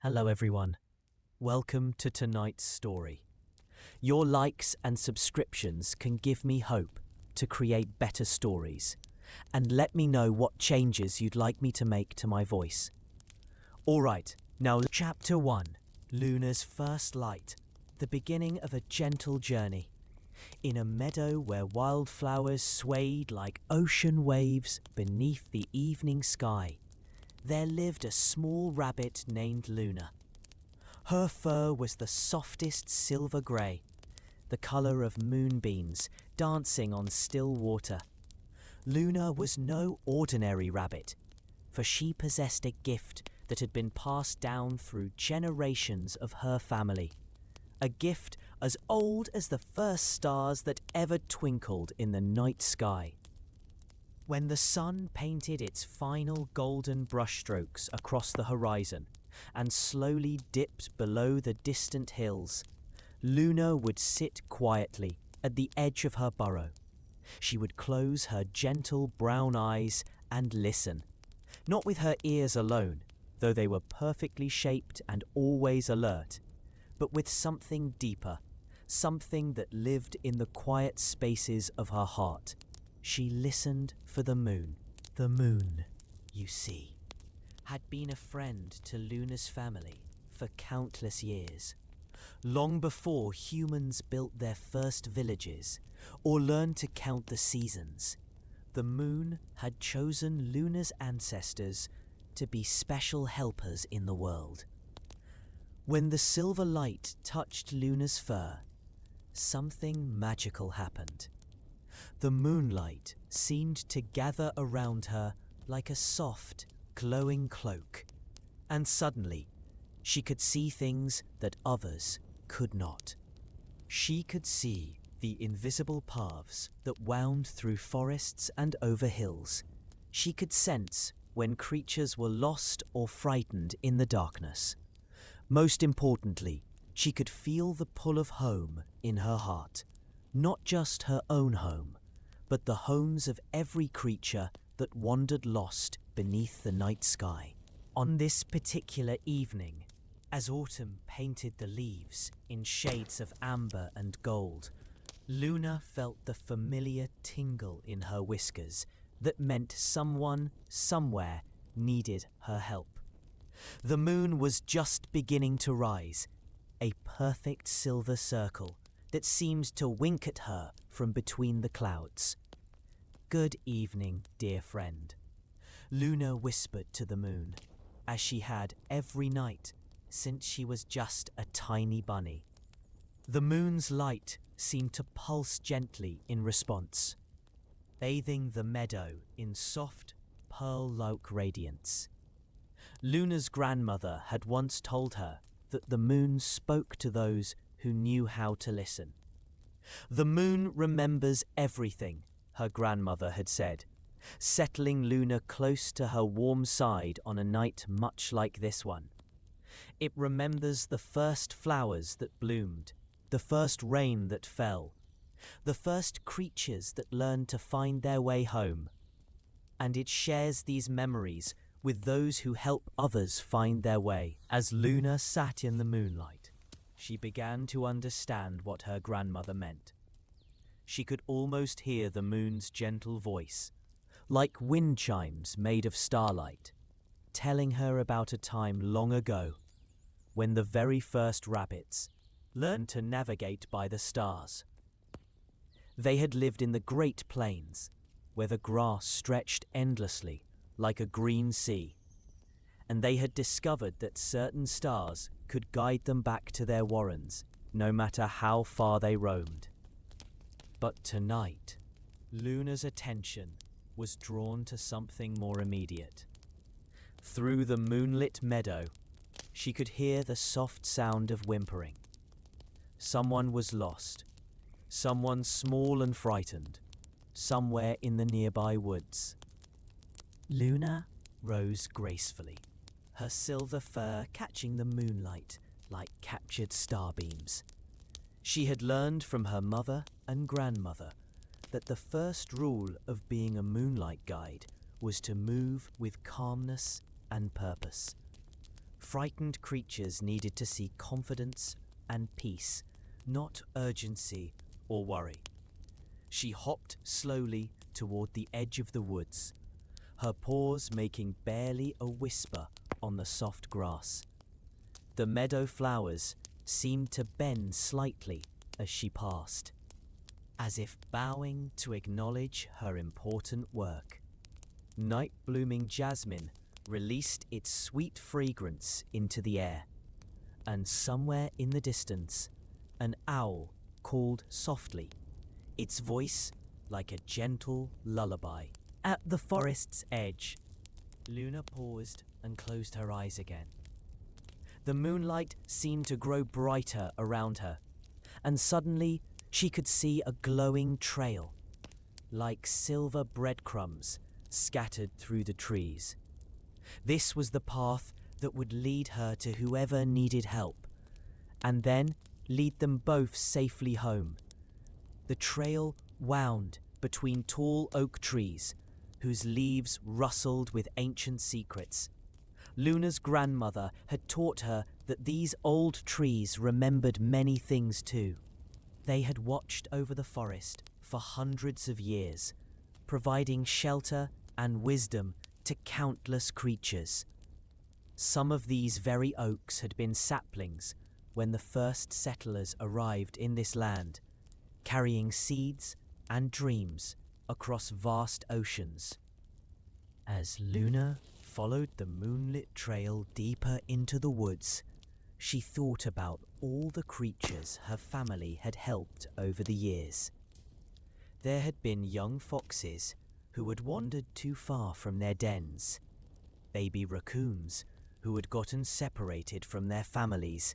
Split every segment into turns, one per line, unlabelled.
Hello everyone. Welcome to tonight's story. Your likes and subscriptions can give me hope to create better stories, and let me know what changes you'd like me to make to my voice. Alright, now Chapter 1, Luna's First Light, the beginning of a gentle journey. In a meadow where wildflowers swayed like ocean waves beneath the evening sky, there lived a small rabbit named Luna. Her fur was the softest silver grey, the colour of moonbeams dancing on still water. Luna was no ordinary rabbit, for she possessed a gift that had been passed down through generations of her family. A gift as old as the first stars that ever twinkled in the night sky. When the sun painted its final golden brushstrokes across the horizon and slowly dipped below the distant hills, Luna would sit quietly at the edge of her burrow. She would close her gentle brown eyes and listen, not with her ears alone, though they were perfectly shaped and always alert, but with something deeper, something that lived in the quiet spaces of her heart. She listened for the moon. The moon, you see, had been a friend to Luna's family for countless years. Long before humans built their first villages or learned to count the seasons, the moon had chosen Luna's ancestors to be special helpers in the world. When the silver light touched Luna's fur, something magical happened. The moonlight seemed to gather around her like a soft, glowing cloak, and suddenly she could see things that others could not. She could see the invisible paths that wound through forests and over hills. She could sense when creatures were lost or frightened in the darkness. Most importantly, she could feel the pull of home in her heart. Not just her own home, but the homes of every creature that wandered lost beneath the night sky. On this particular evening, as autumn painted the leaves in shades of amber and gold, Luna felt the familiar tingle in her whiskers that meant someone, somewhere, needed her help. The moon was just beginning to rise, a perfect silver circle that seemed to wink at her from between the clouds. "Good evening, dear friend," Luna whispered to the moon, as she had every night since she was just a tiny bunny. The moon's light seemed to pulse gently in response, bathing the meadow in soft, pearl-like radiance. Luna's grandmother had once told her that the moon spoke to those who knew how to listen. "The moon remembers everything," her grandmother had said, settling Luna close to her warm side on a night much like this one. "It remembers the first flowers that bloomed, the first rain that fell, the first creatures that learned to find their way home. And it shares these memories with those who help others find their way." As Luna sat in the moonlight, she began to understand what her grandmother meant. She could almost hear the moon's gentle voice, like wind chimes made of starlight, telling her about a time long ago when the very first rabbits learned to navigate by the stars. They had lived in the Great Plains, where the grass stretched endlessly like a green sea, and they had discovered that certain stars could guide them back to their warrens, no matter how far they roamed. But tonight, Luna's attention was drawn to something more immediate. Through the moonlit meadow, she could hear the soft sound of whimpering. Someone was lost, someone small and frightened, somewhere in the nearby woods. Luna rose gracefully, her silver fur catching the moonlight like captured starbeams. She had learned from her mother and grandmother that the first rule of being a moonlight guide was to move with calmness and purpose. Frightened creatures needed to seek confidence and peace, not urgency or worry. She hopped slowly toward the edge of the woods, her paws making barely a whisper on the soft grass. The meadow flowers seemed to bend slightly as she passed, as if bowing to acknowledge her important work. Night-blooming jasmine released its sweet fragrance into the air, and somewhere in the distance, an owl called softly, its voice like a gentle lullaby. At the forest's edge, Luna paused and closed her eyes again. The moonlight seemed to grow brighter around her, and suddenly she could see a glowing trail, like silver breadcrumbs scattered through the trees. This was the path that would lead her to whoever needed help, and then lead them both safely home. The trail wound between tall oak trees, whose leaves rustled with ancient secrets. Luna's grandmother had taught her that these old trees remembered many things too. They had watched over the forest for hundreds of years, providing shelter and wisdom to countless creatures. Some of these very oaks had been saplings when the first settlers arrived in this land, carrying seeds and dreams across vast oceans. As Luna followed the moonlit trail deeper into the woods, she thought about all the creatures her family had helped over the years. There had been young foxes who had wandered too far from their dens, baby raccoons who had gotten separated from their families,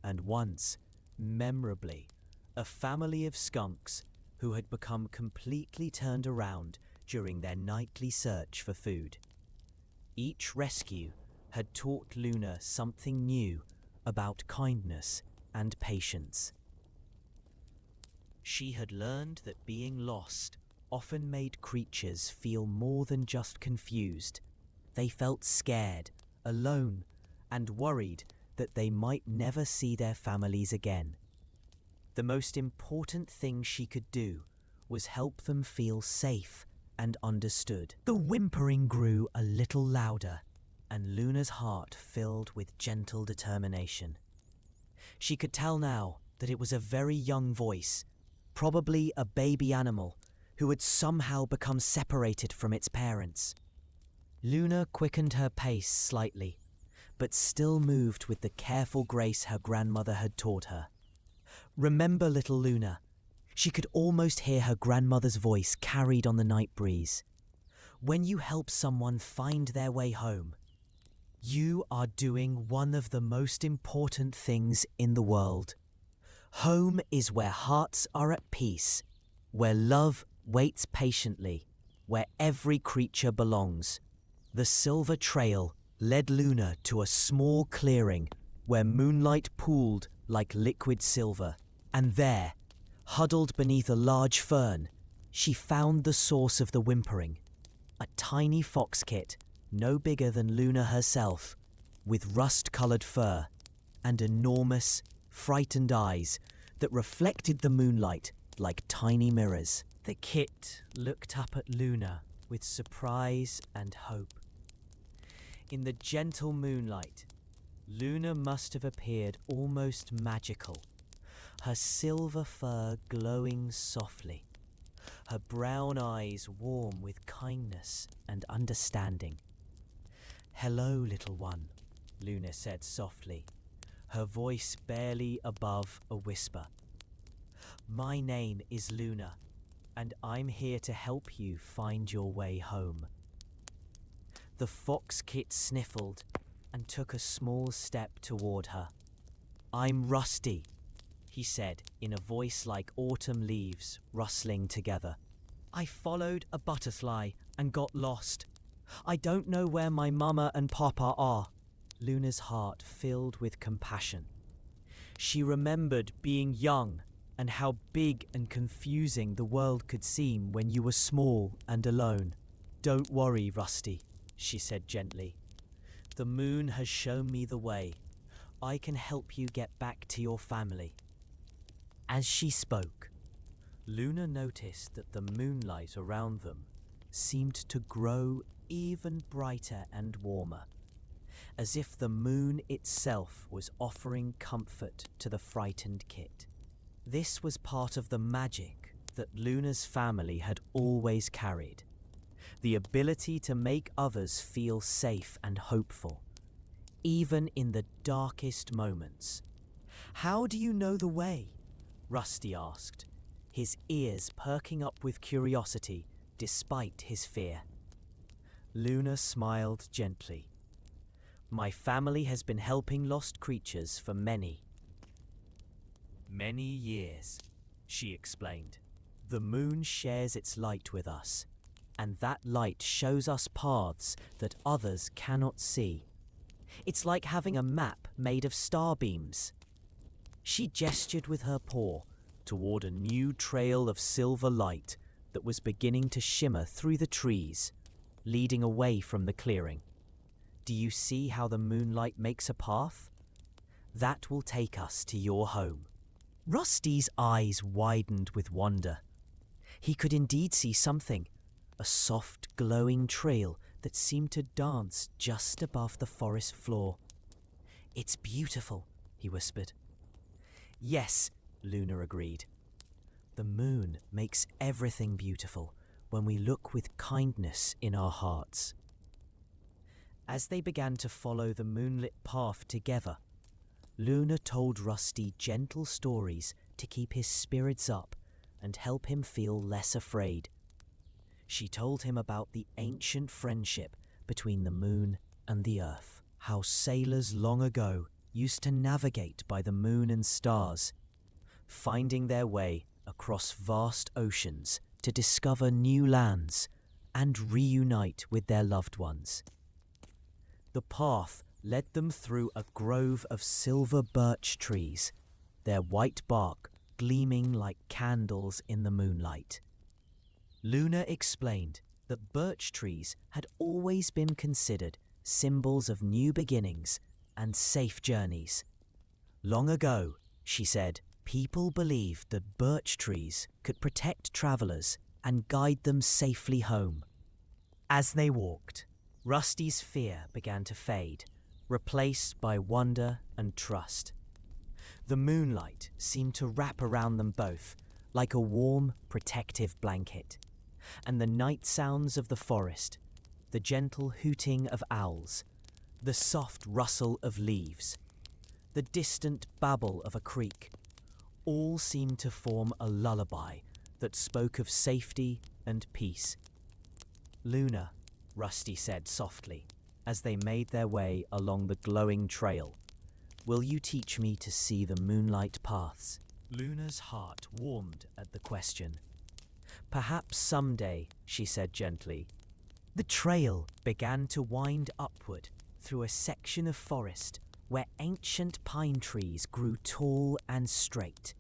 and once, memorably, a family of skunks who had become completely turned around during their nightly search for food. Each rescue had taught Luna something new about kindness and patience. She had learned that being lost often made creatures feel more than just confused. They felt scared, alone, and worried that they might never see their families again. The most important thing she could do was help them feel safe and understood. The whimpering grew a little louder, and Luna's heart filled with gentle determination. She could tell now that it was a very young voice, probably a baby animal, who had somehow become separated from its parents. Luna quickened her pace slightly, but still moved with the careful grace her grandmother had taught her. Remember, little Luna, she could almost hear her grandmother's voice carried on the night breeze. When you help someone find their way home, you are doing one of the most important things in the world. Home is where hearts are at peace, where love waits patiently, where every creature belongs. The silver trail led Luna to a small clearing where moonlight pooled like liquid silver, and there, huddled beneath a large fern, she found the source of the whimpering. A tiny fox kit, no bigger than Luna herself, with rust-colored fur and enormous, frightened eyes that reflected the moonlight like tiny mirrors. The kit looked up at Luna with surprise and hope. In the gentle moonlight, Luna must have appeared almost magical, her silver fur glowing softly, her brown eyes warm with kindness and understanding. "Hello, little one," Luna said softly, her voice barely above a whisper. "My name is Luna, and I'm here to help you find your way home." The fox kit sniffled and took a small step toward her. "I'm Rusty," he said in a voice like autumn leaves rustling together. "I followed a butterfly and got lost. I don't know where my mama and papa are." Luna's heart filled with compassion. She remembered being young and how big and confusing the world could seem when you were small and alone. "Don't worry, Rusty," she said gently. The moon has shown me the way. I can help you get back to your family." As she spoke, Luna noticed that the moonlight around them seemed to grow even brighter and warmer, as if the moon itself was offering comfort to the frightened kid. This was part of the magic that Luna's family had always carried, the ability to make others feel safe and hopeful, even in the darkest moments. "How do you know the way?" Rusty asked, his ears perking up with curiosity despite his fear. Luna smiled gently. "My family has been helping lost creatures for many years," she explained. "The moon shares its light with us, and that light shows us paths that others cannot see. It's like having a map made of starbeams." She gestured with her paw toward a new trail of silver light that was beginning to shimmer through the trees, leading away from the clearing. "Do you see how the moonlight makes a path? That will take us to your home." Rusty's eyes widened with wonder. He could indeed see something, a soft, glowing trail that seemed to dance just above the forest floor. "It's beautiful," he whispered. "Yes," Luna agreed. "The moon makes everything beautiful when we look with kindness in our hearts." As they began to follow the moonlit path together, Luna told Rusty gentle stories to keep his spirits up and help him feel less afraid. She told him about the ancient friendship between the moon and the earth, how sailors long ago used to navigate by the moon and stars, finding their way across vast oceans to discover new lands and reunite with their loved ones. The path led them through a grove of silver birch trees, their white bark gleaming like candles in the moonlight. Luna explained that birch trees had always been considered symbols of new beginnings and safe journeys. Long ago, she said, people believed that birch trees could protect travelers and guide them safely home. As they walked, Rusty's fear began to fade, replaced by wonder and trust. The moonlight seemed to wrap around them both like a warm, protective blanket, and the night sounds of the forest, the gentle hooting of owls, the soft rustle of leaves, the distant babble of a creek, all seemed to form a lullaby that spoke of safety and peace. "Luna," Rusty said softly, as they made their way along the glowing trail, "will you teach me to see the moonlight paths?" Luna's heart warmed at the question. "Perhaps someday," she said gently. The trail began to wind upward through a section of forest where ancient pine trees grew tall and straight,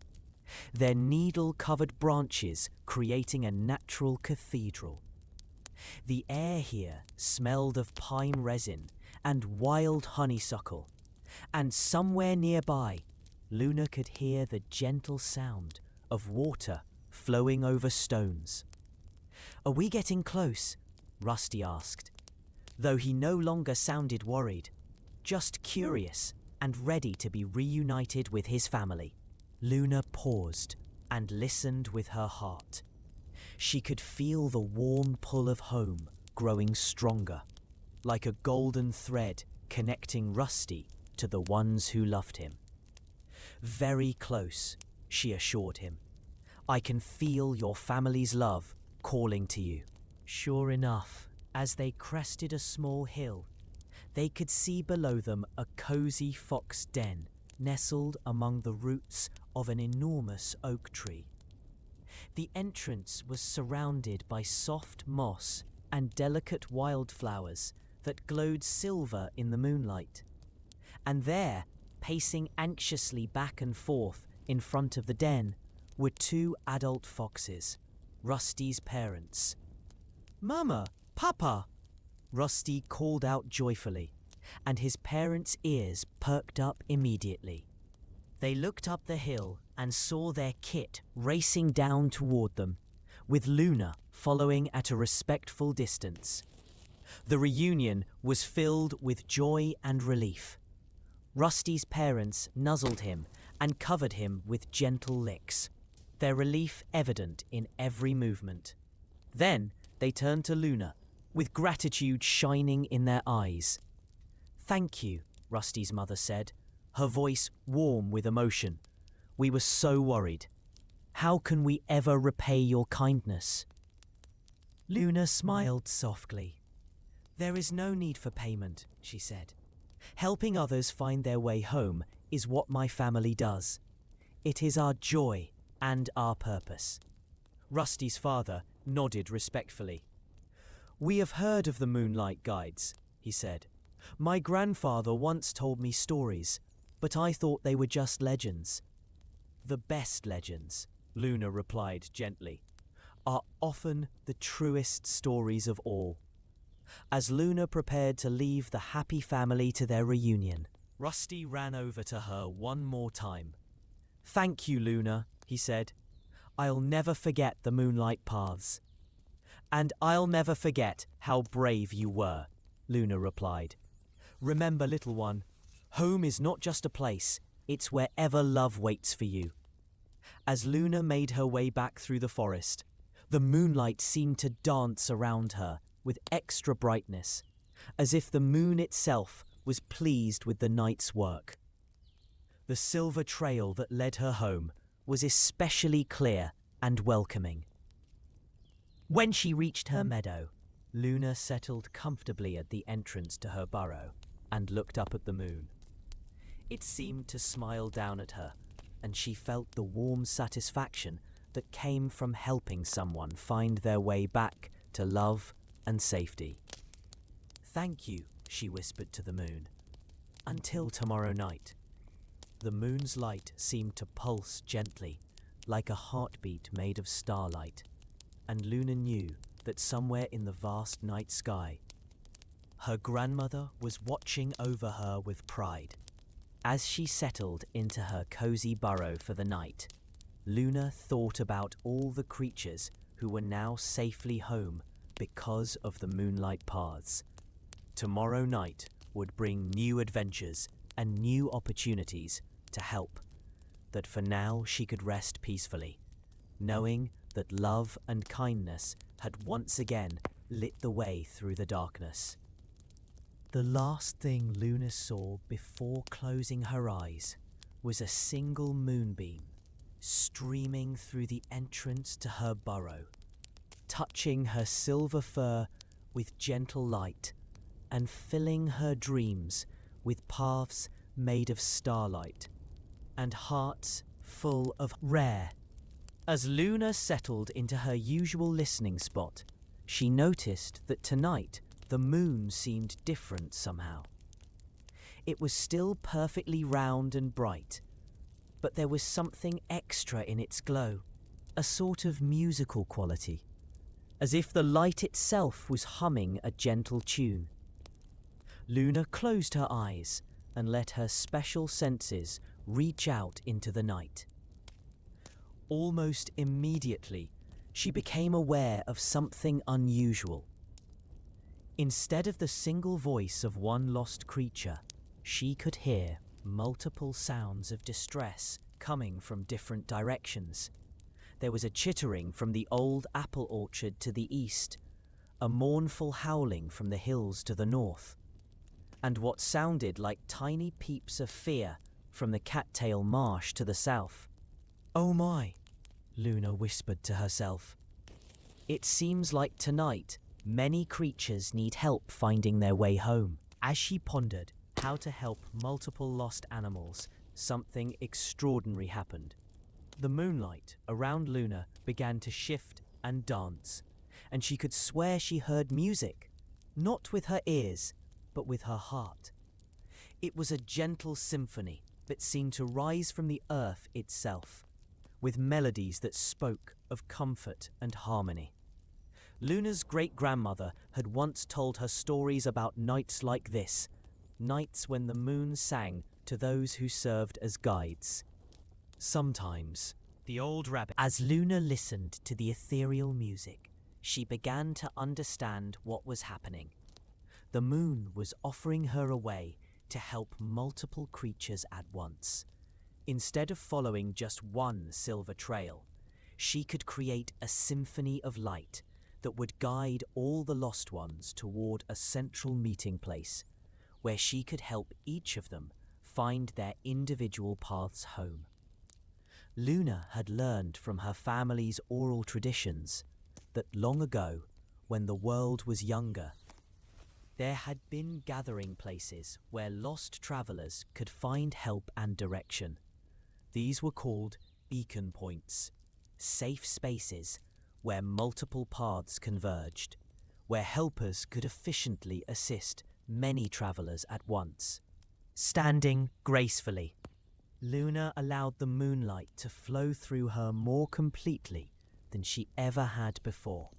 their needle-covered branches creating a natural cathedral. The air here smelled of pine resin and wild honeysuckle, and somewhere nearby, Luna could hear the gentle sound of water flowing over stones. "Are we getting close?" Rusty asked, though he no longer sounded worried, just curious and ready to be reunited with his family. Luna paused and listened with her heart. She could feel the warm pull of home growing stronger, like a golden thread connecting Rusty to the ones who loved him. "Very close," she assured him. "I can feel your family's love calling to you." Sure enough, as they crested a small hill, they could see below them a cozy fox den nestled among the roots of an enormous oak tree. The entrance was surrounded by soft moss and delicate wildflowers that glowed silver in the moonlight. And there, pacing anxiously back and forth in front of the den, were two adult foxes, Rusty's parents. "Mama! Papa!" Rusty called out joyfully, and his parents' ears perked up immediately. They looked up the hill and saw their kit racing down toward them, with Luna following at a respectful distance. The reunion was filled with joy and relief. Rusty's parents nuzzled him and covered him with gentle licks, their relief evident in every movement. Then they turned to Luna, with gratitude shining in their eyes. "Thank you," Rusty's mother said, her voice warm with emotion. "We were so worried. How can we ever repay your kindness?" Luna smiled softly. "There is no need for payment," she said. "Helping others find their way home is what my family does. It is our joy and our purpose." Rusty's father nodded respectfully. "We have heard of the Moonlight Guides," he said. "My grandfather once told me stories, but I thought they were just legends." "The best legends," Luna replied gently, "are often the truest stories of all." As Luna prepared to leave the happy family to their reunion, Rusty ran over to her one more time. "Thank you, Luna," he said. "I'll never forget the moonlight paths." "And I'll never forget how brave you were," Luna replied. "Remember, little one, home is not just a place, it's wherever love waits for you." As Luna made her way back through the forest, the moonlight seemed to dance around her with extra brightness, as if the moon itself was pleased with the night's work. The silver trail that led her home was especially clear and welcoming. When she reached her meadow, Luna settled comfortably at the entrance to her burrow and looked up at the moon. It seemed to smile down at her, and she felt the warm satisfaction that came from helping someone find their way back to love and safety. "Thank you," she whispered to the moon. "Until tomorrow night." The moon's light seemed to pulse gently, like a heartbeat made of starlight, and Luna knew that somewhere in the vast night sky, her grandmother was watching over her with pride. As she settled into her cozy burrow for the night, Luna thought about all the creatures who were now safely home because of the moonlight paths. Tomorrow night would bring new adventures and new opportunities to help, that for now she could rest peacefully, knowing that love and kindness had once again lit the way through the darkness. The last thing Luna saw before closing her eyes was a single moonbeam streaming through the entrance to her burrow, touching her silver fur with gentle light and filling her dreams with paths made of starlight and hearts full of rare. As Luna settled into her usual listening spot, she noticed that tonight the moon seemed different somehow. It was still perfectly round and bright, but there was something extra in its glow, a sort of musical quality, as if the light itself was humming a gentle tune. Luna closed her eyes and let her special senses reach out into the night. Almost immediately, she became aware of something unusual. Instead of the single voice of one lost creature, she could hear multiple sounds of distress coming from different directions. There was a chittering from the old apple orchard to the east, a mournful howling from the hills to the north, and what sounded like tiny peeps of fear from the cattail marsh to the south. "Oh my," Luna whispered to herself. "It seems like tonight many creatures need help finding their way home." As she pondered how to help multiple lost animals, something extraordinary happened. The moonlight around Luna began to shift and dance, and she could swear she heard music, not with her ears, but with her heart. It was a gentle symphony that seemed to rise from the earth itself, with melodies that spoke of comfort and harmony. Luna's great-grandmother had once told her stories about nights like this, nights when the moon sang to those who served as guides. Sometimes, the old rabbit. As Luna listened to the ethereal music, she began to understand what was happening. The moon was offering her a way to help multiple creatures at once. Instead of following just one silver trail, she could create a symphony of light that would guide all the lost ones toward a central meeting place, where she could help each of them find their individual paths home. Luna had learned from her family's oral traditions that long ago, when the world was younger, there had been gathering places where lost travelers could find help and direction. These were called beacon points, safe spaces where multiple paths converged, where helpers could efficiently assist many travelers at once. Standing gracefully, Luna allowed the moonlight to flow through her more completely than she ever had before.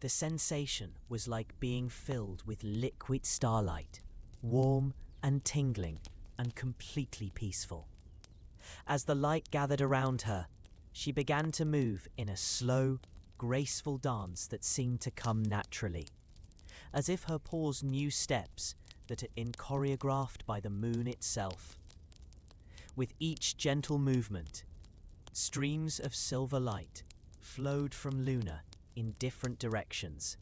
The sensation was like being filled with liquid starlight, warm and tingling and completely peaceful. As the light gathered around her, she began to move in a slow, graceful dance that seemed to come naturally, as if her paws knew steps that had been choreographed by the moon itself. With each gentle movement, streams of silver light flowed from Luna in different directions,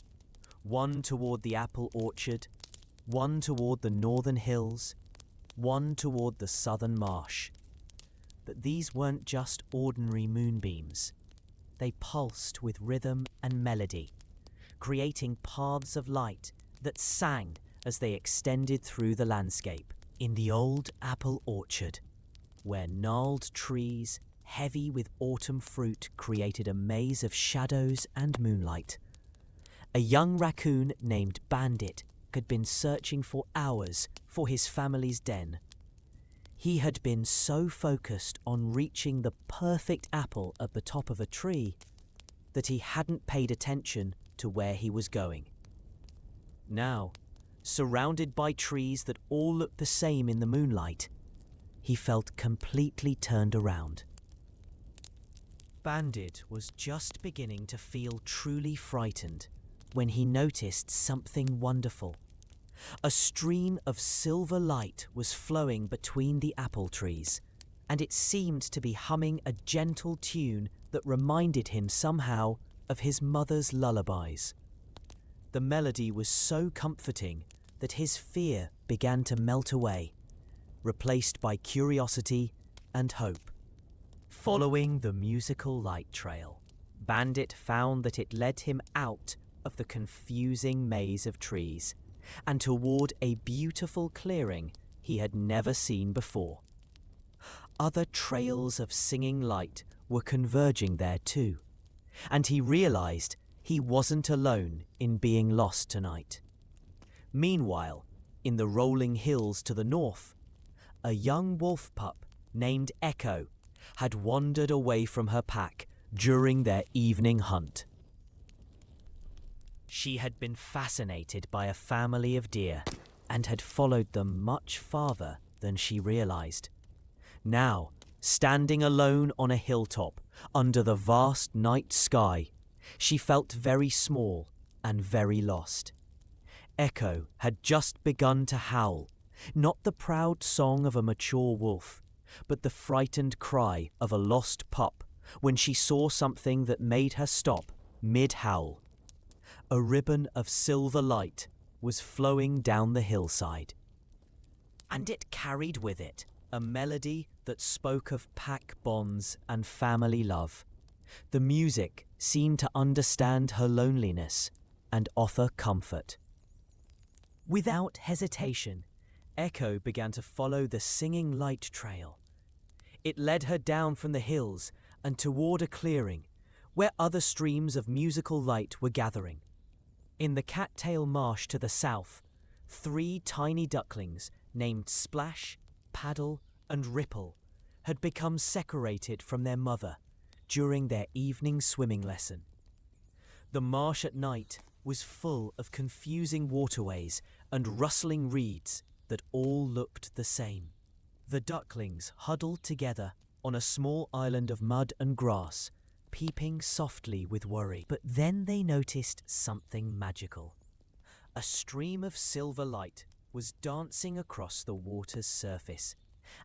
one toward the apple orchard, one toward the northern hills, one toward the southern marsh. But these weren't just ordinary moonbeams. They pulsed with rhythm and melody, creating paths of light that sang as they extended through the landscape. In the old apple orchard, where gnarled trees, heavy with autumn fruit, created a maze of shadows and moonlight, a young raccoon named Bandit had been searching for hours for his family's den. He had been so focused on reaching the perfect apple at the top of a tree that he hadn't paid attention to where he was going. Now, surrounded by trees that all looked the same in the moonlight, he felt completely turned around. Bandit was just beginning to feel truly frightened when he noticed something wonderful. A stream of silver light was flowing between the apple trees, and it seemed to be humming a gentle tune that reminded him somehow of his mother's lullabies. The melody was so comforting that his fear began to melt away, replaced by curiosity and hope. Following the musical light trail, Bandit found that it led him out of the confusing maze of trees and toward a beautiful clearing he had never seen before. Other trails of singing light were converging there too, and he realized he wasn't alone in being lost tonight. Meanwhile, in the rolling hills to the north, a young wolf pup named Echo had wandered away from her pack during their evening hunt. She had been fascinated by a family of deer and had followed them much farther than she realized. Now, standing alone on a hilltop under the vast night sky, she felt very small and very lost. Echo had just begun to howl, not the proud song of a mature wolf, but the frightened cry of a lost pup when she saw something that made her stop mid-howl. A ribbon of silver light was flowing down the hillside, and it carried with it a melody that spoke of pack bonds and family love. The music seemed to understand her loneliness and offer comfort. Without hesitation, Echo began to follow the singing light trail. It led her down from the hills and toward a clearing where other streams of musical light were gathering. In the cattail marsh to the south, 3 tiny ducklings named Splash, Paddle, and Ripple had become separated from their mother during their evening swimming lesson. The marsh at night was full of confusing waterways and rustling reeds that all looked the same. The ducklings huddled together on a small island of mud and grass, peeping softly with worry. But then they noticed something magical. A stream of silver light was dancing across the water's surface,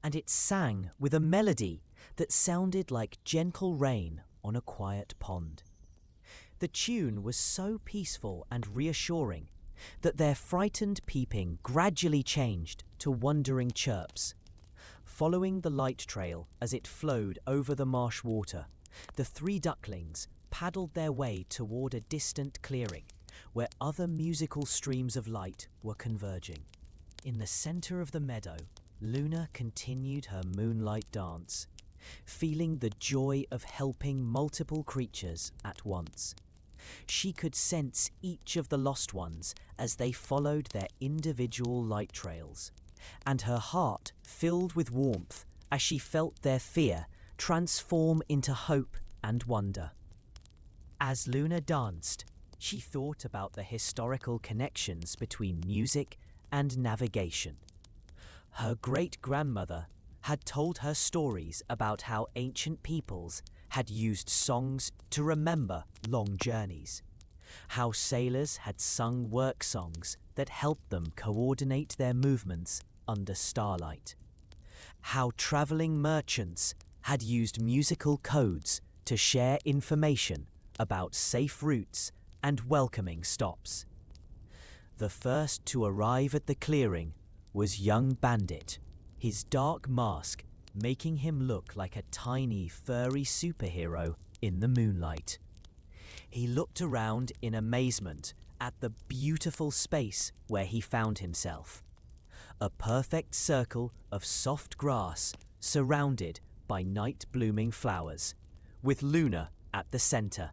and it sang with a melody that sounded like gentle rain on a quiet pond. The tune was so peaceful and reassuring that their frightened peeping gradually changed to wondering chirps. Following the light trail as it flowed over the marsh water, the three ducklings paddled their way toward a distant clearing where other musical streams of light were converging. In the center of the meadow, Luna continued her moonlight dance, feeling the joy of helping multiple creatures at once. She could sense each of the lost ones as they followed their individual light trails, and her heart filled with warmth as she felt their fear transform into hope and wonder. As Luna danced, she thought about the historical connections between music and navigation. Her great-grandmother had told her stories about how ancient peoples had used songs to remember long journeys, how sailors had sung work songs that helped them coordinate their movements under starlight, how traveling merchants had used musical codes to share information about safe routes and welcoming stops. The first to arrive at the clearing was young Bandit, his dark mask making him look like a tiny furry superhero in the moonlight. He looked around in amazement at the beautiful space where he found himself. A perfect circle of soft grass surrounded by night-blooming flowers, with Luna at the center,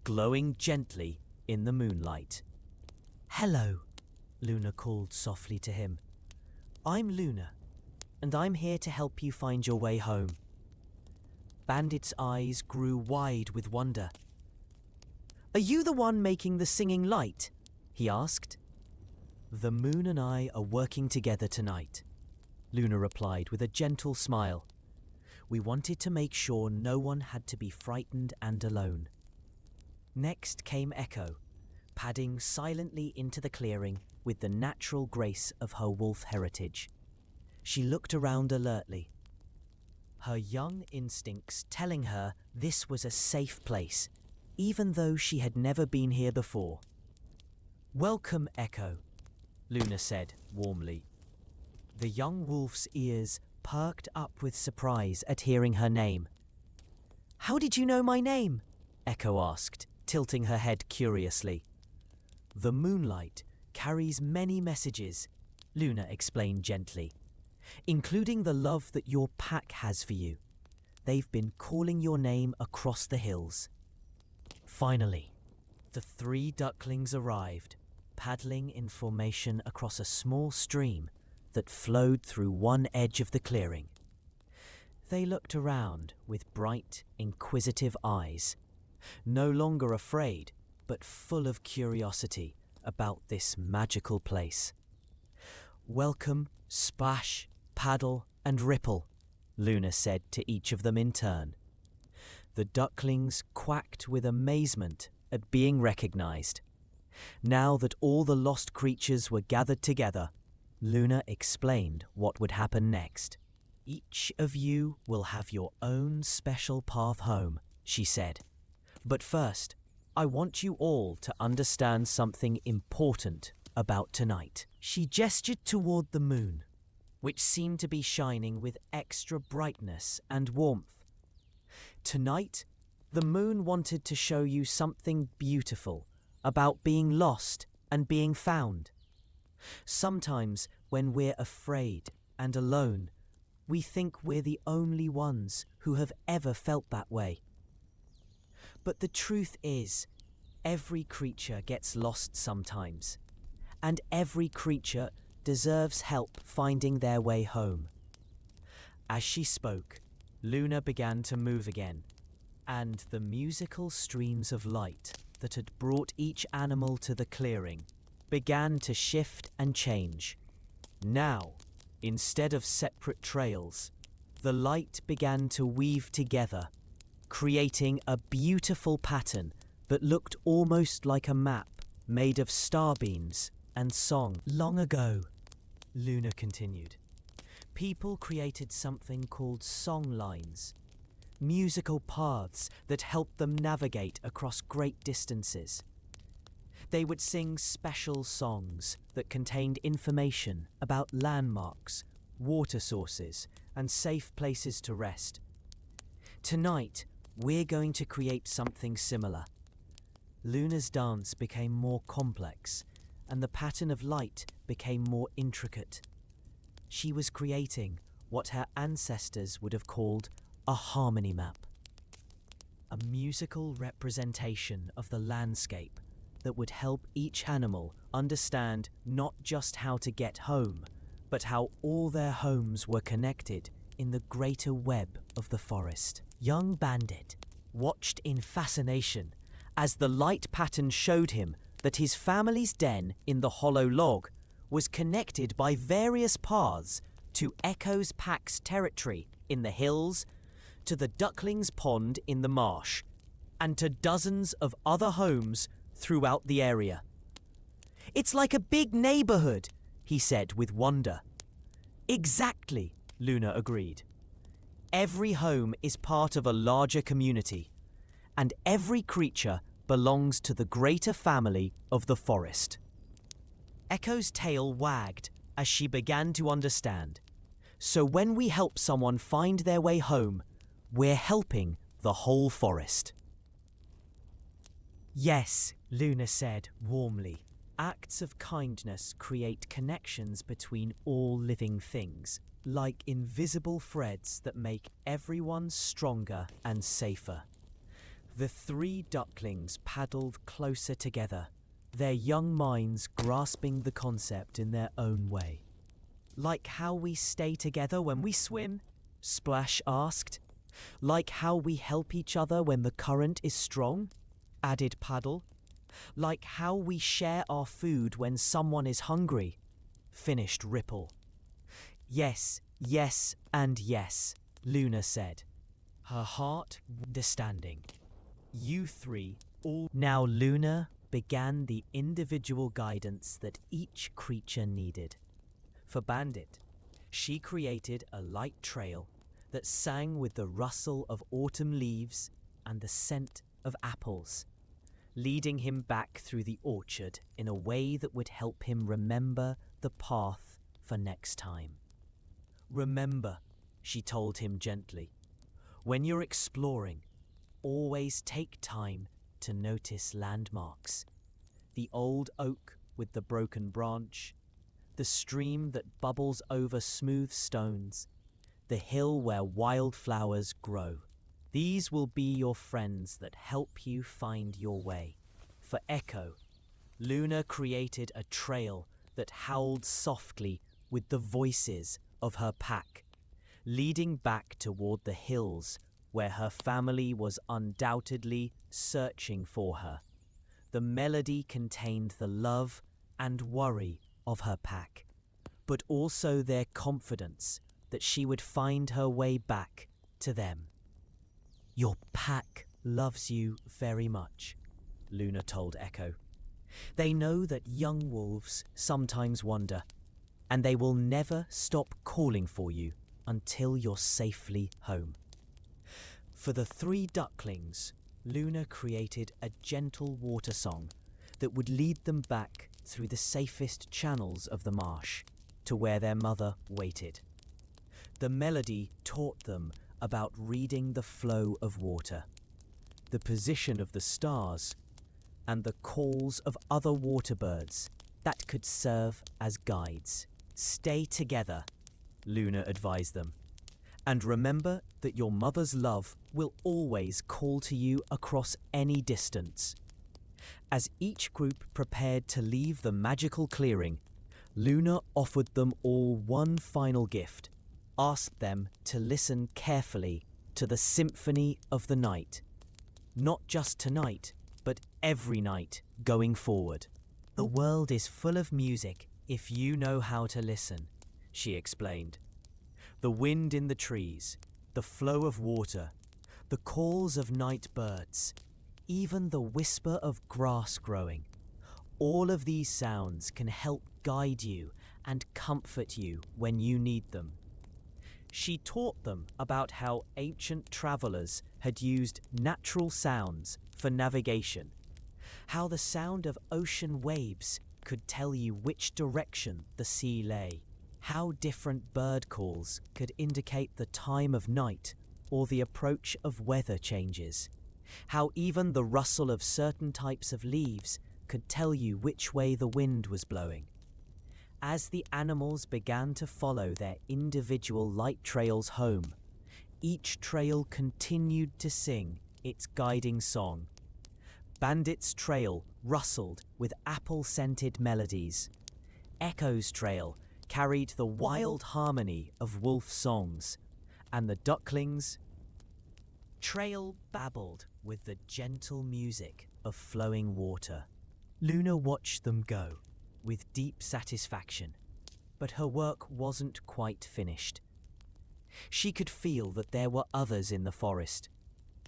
glowing gently in the moonlight. "Hello," Luna called softly to him. "I'm Luna, and I'm here to help you find your way home." Bandit's eyes grew wide with wonder. "Are you the one making the singing light?" he asked. "The moon and I are working together tonight," Luna replied with a gentle smile. "We wanted to make sure no one had to be frightened and alone." Next came Echo, padding silently into the clearing with the natural grace of her wolf heritage. She looked around alertly, her young instincts telling her this was a safe place, even though she had never been here before. "Welcome, Echo," Luna said warmly. The young wolf's ears perked up with surprise at hearing her name. "How did you know my name?" Echo asked, tilting her head curiously. "The moonlight carries many messages," Luna explained gently, "including the love that your pack has for you. They've been calling your name across the hills." Finally, the three ducklings arrived, paddling in formation across a small stream that flowed through one edge of the clearing. They looked around with bright, inquisitive eyes, no longer afraid, but full of curiosity about this magical place. "Welcome, Splash, Paddle, and Ripple," Luna said to each of them in turn. The ducklings quacked with amazement at being recognized. Now that all the lost creatures were gathered together, Luna explained what would happen next. "Each of you will have your own special path home," she said. "But first, I want you all to understand something important about tonight." She gestured toward the moon, which seemed to be shining with extra brightness and warmth. "Tonight, the moon wanted to show you something beautiful about being lost and being found. Sometimes when we're afraid and alone, we think we're the only ones who have ever felt that way. But the truth is, every creature gets lost sometimes, and every creature deserves help finding their way home." As she spoke, Luna began to move again, and the musical streams of light that had brought each animal to the clearing began to shift and change. Now, instead of separate trails, the light began to weave together, creating a beautiful pattern that looked almost like a map made of starbeams and song. Long ago, Luna continued, people created something called song lines, musical paths that helped them navigate across great distances. They would sing special songs that contained information about landmarks, water sources, and safe places to rest. Tonight, we're going to create something similar. Luna's dance became more complex, and the pattern of light became more intricate. She was creating what her ancestors would have called a harmony map, a musical representation of the landscape that would help each animal understand not just how to get home, but how all their homes were connected in the greater web of the forest. Young Bandit watched in fascination as the light pattern showed him that his family's den in the hollow log was connected by various paths to Echo's pack's territory in the hills, to the duckling's pond in the marsh, and to dozens of other homes throughout the area. "It's like a big neighborhood," he said with wonder. "Exactly," Luna agreed. "Every home is part of a larger community, and every creature belongs to the greater family of the forest." Echo's tail wagged as she began to understand. So when we help someone find their way home, we're helping the whole forest. "Yes," Luna said warmly. "Acts of kindness create connections between all living things, like invisible threads that make everyone stronger and safer." The three ducklings paddled closer together, their young minds grasping the concept in their own way. "Like how we stay together when we swim?" Splash asked. "Like how we help each other when the current is strong?" added Paddle. "Like how we share our food when someone is hungry?" finished Ripple. "Yes, yes, and yes," Luna said, her heart understanding. "You three all..." Now Luna began the individual guidance that each creature needed. For Bandit, she created a light trail that sang with the rustle of autumn leaves and the scent of apples, leading him back through the orchard in a way that would help him remember the path for next time. "Remember," she told him gently, "when you're exploring, always take time to notice landmarks. The old oak with the broken branch, the stream that bubbles over smooth stones, the hill where wildflowers grow. These will be your friends that help you find your way." For Echo, Luna created a trail that howled softly with the voices of her pack, leading back toward the hills where her family was undoubtedly searching for her. The melody contained the love and worry of her pack, but also their confidence that she would find her way back to them. "Your pack loves you very much," Luna told Echo. "They know that young wolves sometimes wander, and they will never stop calling for you until you're safely home." For the three ducklings, Luna created a gentle water song that would lead them back through the safest channels of the marsh to where their mother waited. The melody taught them about reading the flow of water, the position of the stars, and the calls of other water birds that could serve as guides. "Stay together," Luna advised them, "and remember that your mother's love will always call to you across any distance." As each group prepared to leave the magical clearing, Luna offered them all one final gift, asked them to listen carefully to the symphony of the night, not just tonight, but every night going forward. "The world is full of music if you know how to listen," she explained. The wind in the trees, the flow of water, the calls of night birds, even the whisper of grass growing. All of these sounds can help guide you and comfort you when you need them. She taught them about how ancient travelers had used natural sounds for navigation, how the sound of ocean waves could tell you which direction the sea lay, how different bird calls could indicate the time of night or the approach of weather changes, how even the rustle of certain types of leaves could tell you which way the wind was blowing. As the animals began to follow their individual light trails home, each trail continued to sing its guiding song. Bandit's trail rustled with apple-scented melodies. Echo's trail carried the wild harmony of wolf songs, and the ducklings' trail babbled with the gentle music of flowing water. Luna watched them go with deep satisfaction, but her work wasn't quite finished. She could feel that there were others in the forest,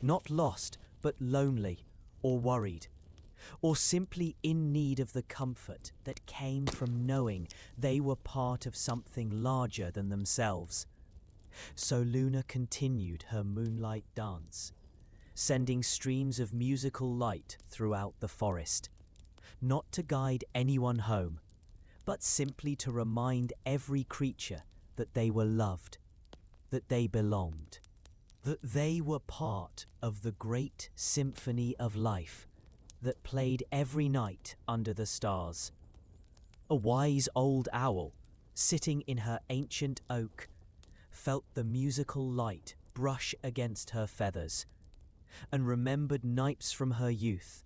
not lost, but lonely or worried, or simply in need of the comfort that came from knowing they were part of something larger than themselves. So Luna continued her moonlight dance, sending streams of musical light throughout the forest, not to guide anyone home, but simply to remind every creature that they were loved, that they belonged, that they were part of the great symphony of life that played every night under the stars. A wise old owl, sitting in her ancient oak, felt the musical light brush against her feathers, and remembered nights from her youth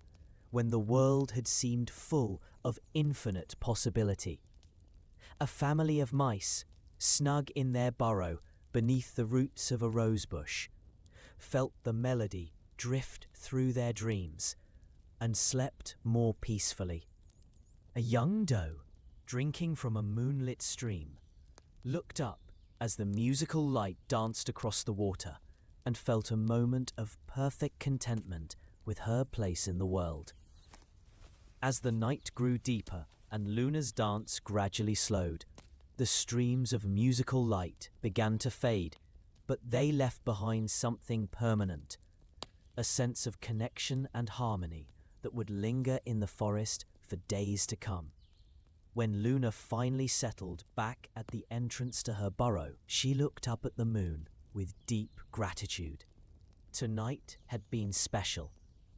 when the world had seemed full of infinite possibility. A family of mice, snug in their burrow beneath the roots of a rosebush, felt the melody drift through their dreams and slept more peacefully. A young doe, drinking from a moonlit stream, looked up as the musical light danced across the water and felt a moment of perfect contentment with her place in the world. As the night grew deeper and Luna's dance gradually slowed, the streams of musical light began to fade, but they left behind something permanent, a sense of connection and harmony that would linger in the forest for days to come. When Luna finally settled back at the entrance to her burrow, she looked up at the moon with deep gratitude. Tonight had been special,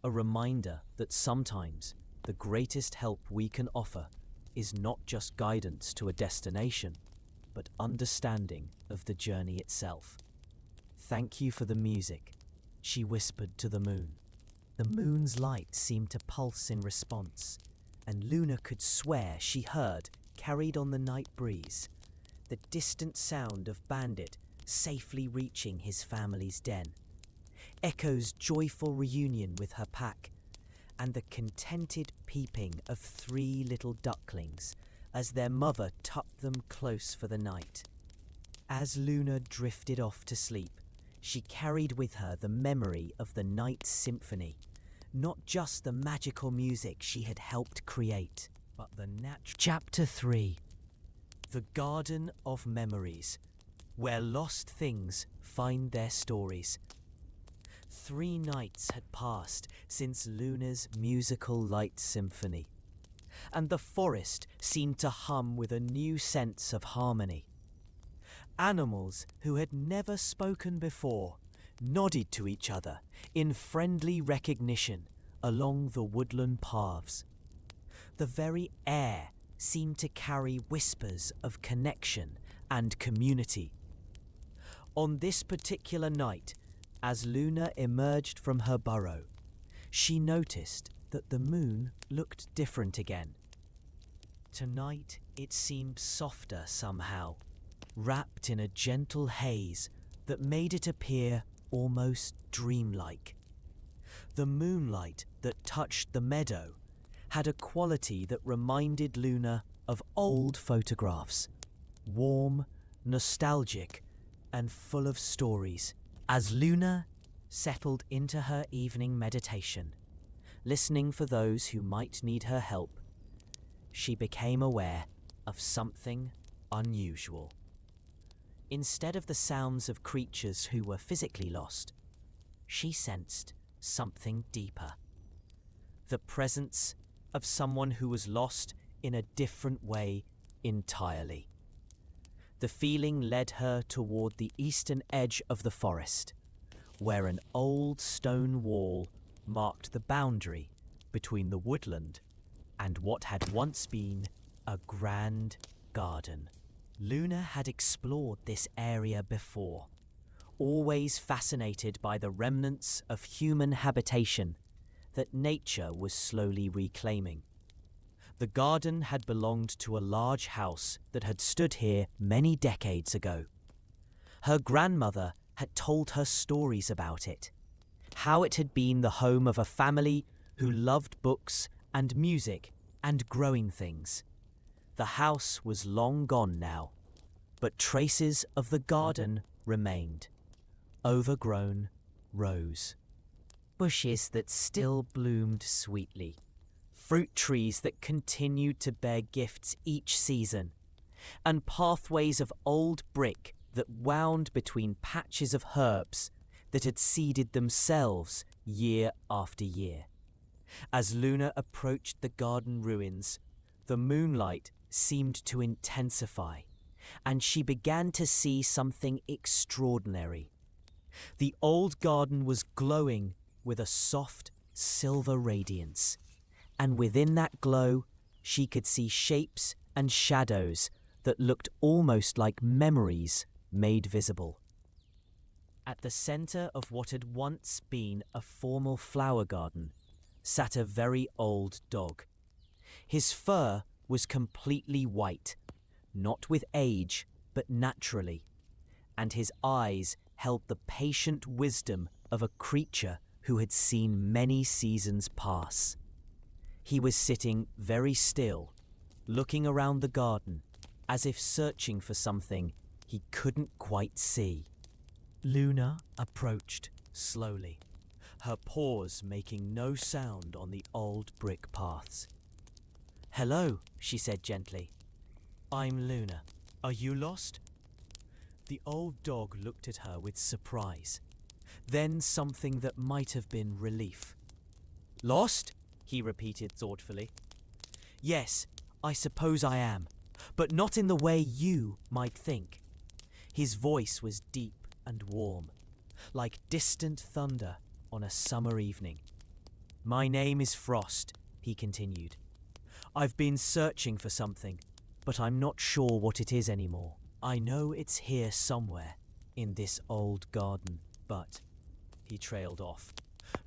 a reminder that sometimes the greatest help we can offer is not just guidance to a destination, but understanding of the journey itself. "Thank you for the music," she whispered to the moon. The moon's light seemed to pulse in response, and Luna could swear she heard, carried on the night breeze, the distant sound of Bandit safely reaching his family's den, Echo's joyful reunion with her pack, and the contented peeping of 3 little ducklings as their mother tucked them close for the night. As Luna drifted off to sleep, she carried with her the memory of the night's symphony, not just the magical music she had helped create, but the natural. Chapter 3: The Garden of Memories, where lost things find their stories. 3 nights had passed since Luna's musical light symphony, and the forest seemed to hum with a new sense of harmony. Animals who had never spoken before nodded to each other in friendly recognition along the woodland paths. The very air seemed to carry whispers of connection and community. On this particular night, as Luna emerged from her burrow, she noticed that the moon looked different again. Tonight it seemed softer somehow, wrapped in a gentle haze that made it appear almost dreamlike. The moonlight that touched the meadow had a quality that reminded Luna of old photographs, warm, nostalgic, and full of stories. As Luna settled into her evening meditation, listening for those who might need her help, she became aware of something unusual. Instead of the sounds of creatures who were physically lost, she sensed something deeper. The presence of someone who was lost in a different way entirely. The feeling led her toward the eastern edge of the forest, where an old stone wall marked the boundary between the woodland and what had once been a grand garden. Luna had explored this area before, always fascinated by the remnants of human habitation that nature was slowly reclaiming. The garden had belonged to a large house that had stood here many decades ago. Her grandmother had told her stories about it, how it had been the home of a family who loved books and music and growing things. The house was long gone now, but traces of the garden remained. Overgrown rose, bushes that still bloomed sweetly, fruit trees that continued to bear gifts each season, and pathways of old brick that wound between patches of herbs that had seeded themselves year after year. As Luna approached the garden ruins, the moonlight seemed to intensify, and she began to see something extraordinary. The old garden was glowing with a soft silver radiance, and within that glow she could see shapes and shadows that looked almost like memories made visible. At the center of what had once been a formal flower garden sat a very old dog. His fur was completely white, not with age, but naturally, and his eyes held the patient wisdom of a creature who had seen many seasons pass. He was sitting very still, looking around the garden, as if searching for something he couldn't quite see. Luna approached slowly, her paws making no sound on the old brick paths. "Hello," she said gently. "I'm Luna. Are you lost?" The old dog looked at her with surprise, then something that might have been relief. "Lost?" he repeated thoughtfully. "Yes, I suppose I am, but not in the way you might think." His voice was deep and warm, like distant thunder on a summer evening. "My name is Frost," he continued. "I've been searching for something, but I'm not sure what it is anymore. I know it's here somewhere, in this old garden, but..." He trailed off,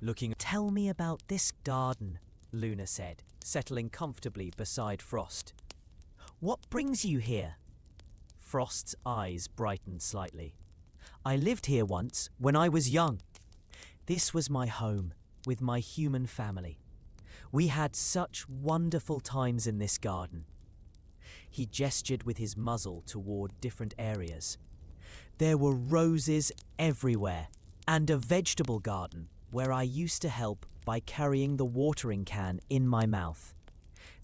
looking. "Tell me about this garden," Luna said, settling comfortably beside Frost. "What brings you here?" Frost's eyes brightened slightly. "I lived here once, when I was young. This was my home, with my human family. We had such wonderful times in this garden." He gestured with his muzzle toward different areas. "There were roses everywhere, and a vegetable garden where I used to help by carrying the watering can in my mouth.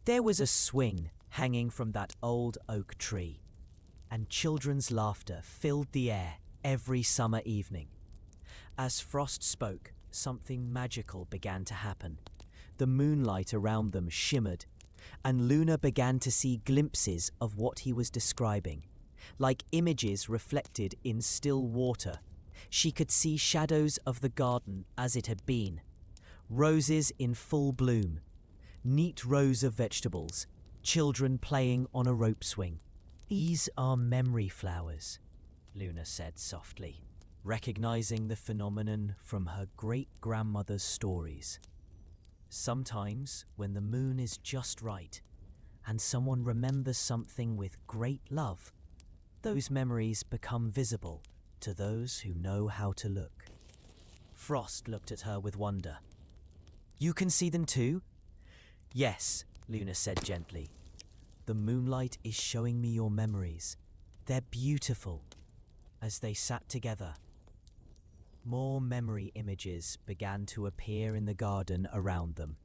There was a swing hanging from that old oak tree, and children's laughter filled the air every summer evening." As Frost spoke, something magical began to happen. The moonlight around them shimmered, and Luna began to see glimpses of what he was describing, like images reflected in still water. She could see shadows of the garden as it had been, roses in full bloom, neat rows of vegetables, children playing on a rope swing. "These are memory flowers," Luna said softly, recognizing the phenomenon from her great-grandmother's stories. "Sometimes, when the moon is just right, and someone remembers something with great love, those memories become visible to those who know how to look." Frost looked at her with wonder. "You can see them too?" "Yes," Luna said gently. "The moonlight is showing me your memories, They're beautiful. As they sat together, more memory images began to appear in the garden around them.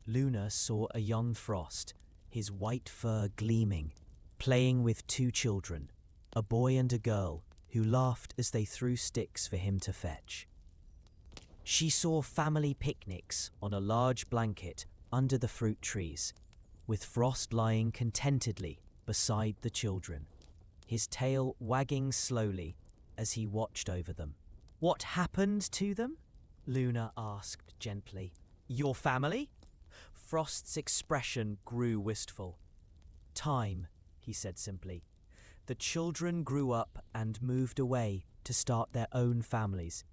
Luna saw a young Frost, his white fur gleaming, playing with two children, a boy and a girl, who laughed as they threw sticks for him to fetch. She saw family picnics on a large blanket under the fruit trees, with Frost lying contentedly beside the children, his tail wagging slowly as he watched over them. "What happened to them?" Luna asked gently. "Your family?" Frost's expression grew wistful. "Time," he said simply. "The children grew up and moved away to start their own families.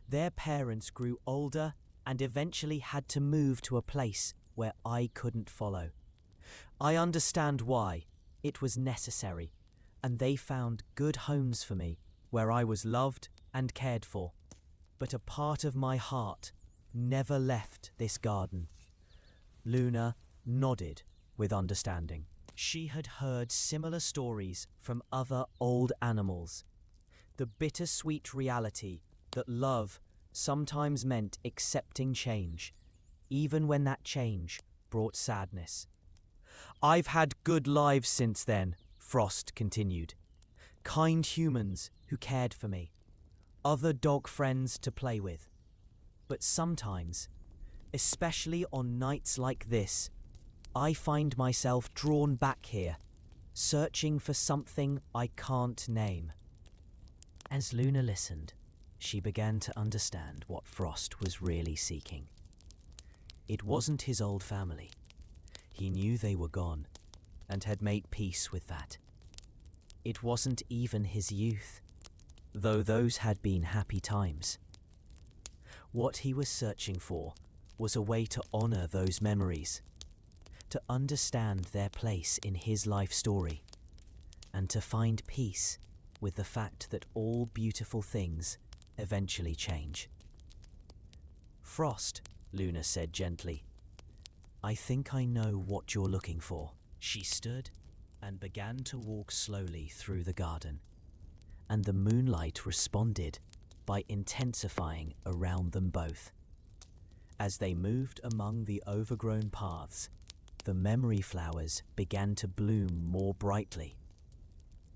Their parents grew older and eventually had to move to a place where I couldn't follow. I understand why. It was necessary, and they found good homes for me where I was loved and cared for. But a part of my heart never left this garden." Luna nodded with understanding. She had heard similar stories from other old animals. The bittersweet reality that love sometimes meant accepting change, even when that change brought sadness. "I've had good lives since then," Frost continued. "Kind humans who cared for me, other dog friends to play with. But sometimes, especially on nights like this, I find myself drawn back here, searching for something I can't name." As Luna listened, she began to understand what Frost was really seeking. It wasn't his old family. He knew they were gone, and had made peace with that. It wasn't even his youth, though those had been happy times. What he was searching for was a way to honor those memories, to understand their place in his life story, and to find peace with the fact that all beautiful things eventually change. "Frost," Luna said gently, "I think I know what you're looking for." She stood and began to walk slowly through the garden, and the moonlight responded by intensifying around them both. As they moved among the overgrown paths, the memory flowers began to bloom more brightly.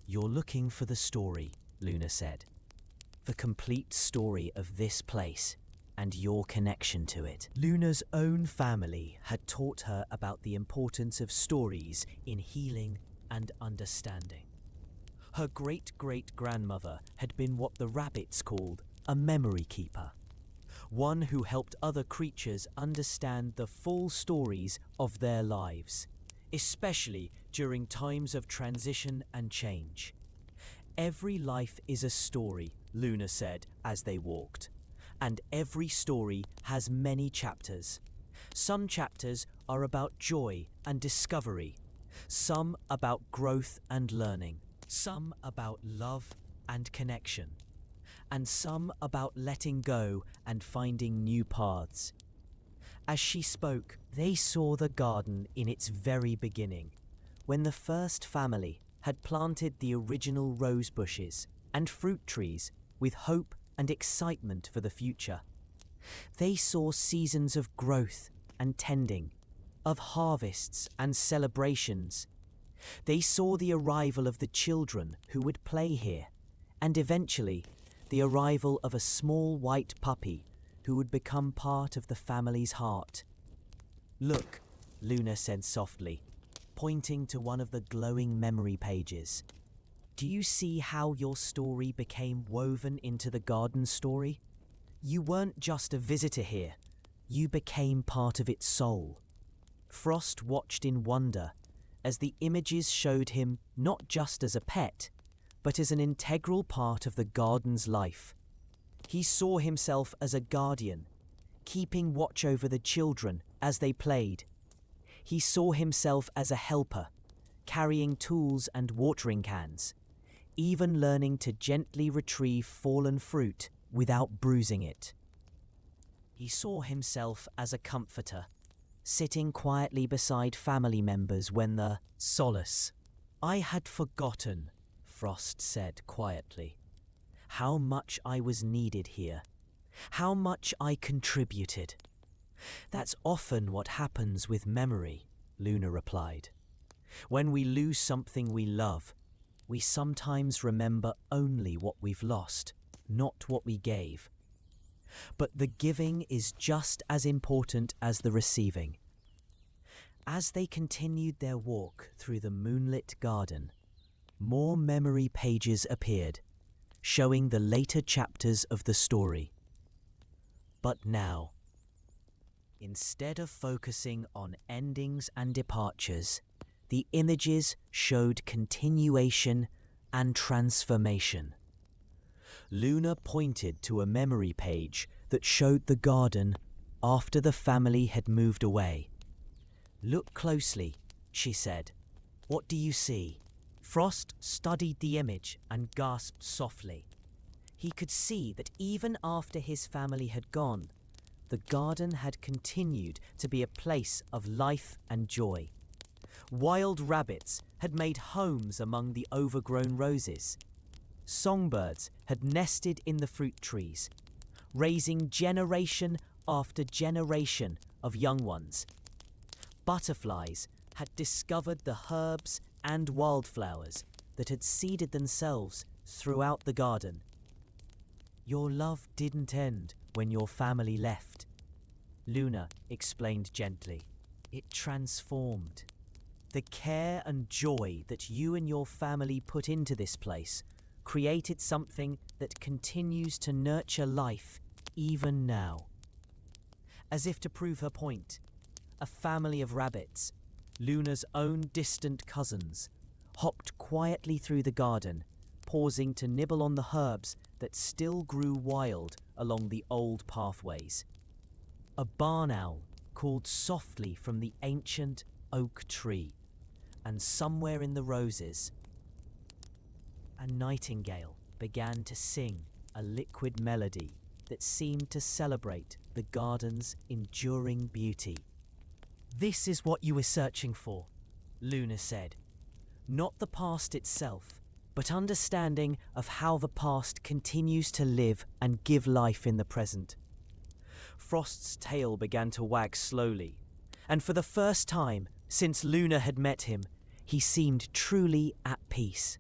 "You're looking for the story," Luna said. "The complete story of this place and your connection to it." Luna's own family had taught her about the importance of stories in healing and understanding. Her great-great-grandmother had been what the rabbits called a memory keeper, one who helped other creatures understand the full stories of their lives, especially during times of transition and change. "Every life is a story," Luna said as they walked, "and every story has many chapters. Some chapters are about joy and discovery, some about growth and learning, some about love and connection, and some about letting go and finding new paths." As she spoke, they saw the garden in its very beginning, when the first family had planted the original rose bushes and fruit trees with hope and excitement for the future. They saw seasons of growth and tending, of harvests and celebrations. They saw the arrival of the children who would play here, and eventually the arrival of a small white puppy who would become part of the family's heart. "Look," Luna said softly, pointing to one of the glowing memory pages. "Do you see how your story became woven into the garden story? You weren't just a visitor here, you became part of its soul." Frost watched in wonder as the images showed him not just as a pet, but as an integral part of the garden's life. He saw himself as a guardian, keeping watch over the children as they played. He saw himself as a helper, carrying tools and watering cans, even learning to gently retrieve fallen fruit without bruising it. He saw himself as a comforter, sitting quietly beside family members when the solace. "I had forgotten," Frost said quietly. How much I was needed here. How much I contributed. That's often what happens with memory, Luna replied. When we lose something we love, we sometimes remember only what we've lost, not what we gave. But the giving is just as important as the receiving. As they continued their walk through the moonlit garden, more memory pages appeared, showing the later chapters of the story. But now, instead of focusing on endings and departures, the images showed continuation and transformation. Luna pointed to a memory page that showed the garden after the family had moved away. Look closely, she said. What do you see? Frost studied the image and gasped softly. He could see that even after his family had gone, the garden had continued to be a place of life and joy. Wild rabbits had made homes among the overgrown roses. Songbirds had nested in the fruit trees, raising generation after generation of young ones. Butterflies had discovered the herbs and wildflowers that had seeded themselves throughout the garden. Your love didn't end when your family left, Luna explained gently. It transformed. The care and joy that you and your family put into this place created something that continues to nurture life even now. As if to prove her point, a family of rabbits, Luna's own distant cousins, hopped quietly through the garden, pausing to nibble on the herbs that still grew wild along the old pathways. A barn owl called softly from the ancient oak tree, and somewhere in the roses, a nightingale began to sing a liquid melody that seemed to celebrate the garden's enduring beauty. This is what you were searching for, Luna said. Not the past itself, but understanding of how the past continues to live and give life in the present. Frost's tail began to wag slowly, and for the first time since Luna had met him, he seemed truly at peace.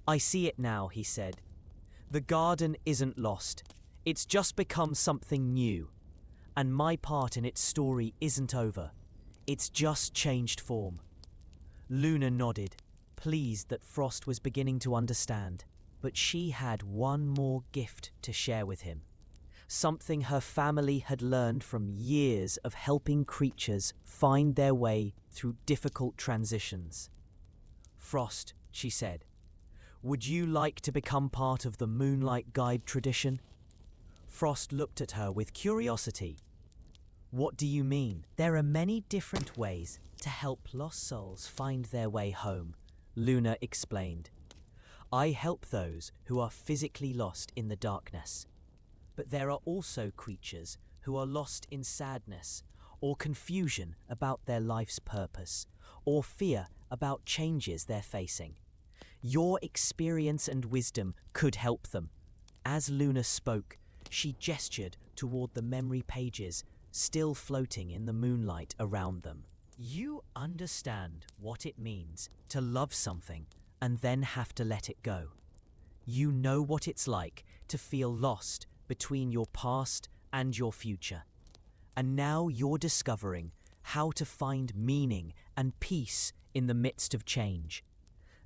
I see it now, he said. The garden isn't lost. It's just become something new. And my part in its story isn't over. It's just changed form. Luna nodded, pleased that Frost was beginning to understand. But she had one more gift to share with him. Something her family had learned from years of helping creatures find their way through difficult transitions. Frost, she said, would you like to become part of the Moonlight Guide tradition? Frost looked at her with curiosity. What do you mean? There are many different ways to help lost souls find their way home, Luna explained. I help those who are physically lost in the darkness. But there are also creatures who are lost in sadness or confusion about their life's purpose or fear about changes they're facing. Your experience and wisdom could help them. As Luna spoke, she gestured toward the memory pages still floating in the moonlight around them. You understand what it means to love something and then have to let it go. You know what it's like to feel lost between your past and your future. And now you're discovering how to find meaning and peace in the midst of change.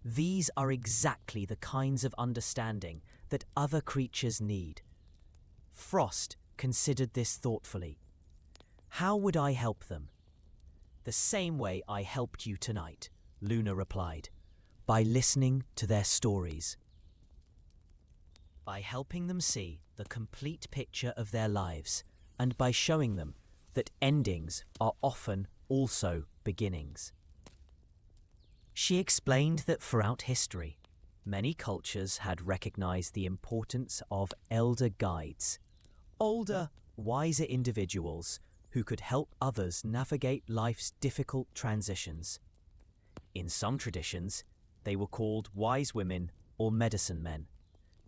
These are exactly the kinds of understanding that other creatures need. Frost considered this thoughtfully. How would I help them? The same way I helped you tonight, Luna replied, by listening to their stories. By helping them see the complete picture of their lives, and by showing them that endings are often also beginnings. She explained that throughout history, many cultures had recognized the importance of elder guides, older, wiser individuals who could help others navigate life's difficult transitions. In some traditions, they were called wise women or medicine men.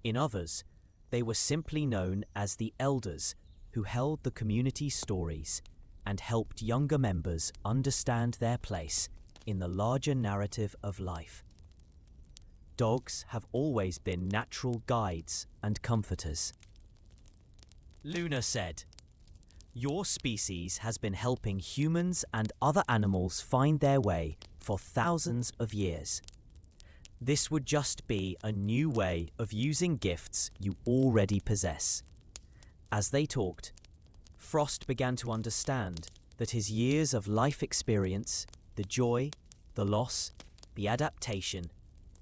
In others, they were simply known as the elders who held the community's stories and helped younger members understand their place in the larger narrative of life. Dogs have always been natural guides and comforters. Luna said, "Your species has been helping humans and other animals find their way for thousands of years. This would just be a new way of using gifts you already possess." As they talked, Frost began to understand that his years of life experience, the joy, the loss, the adaptation,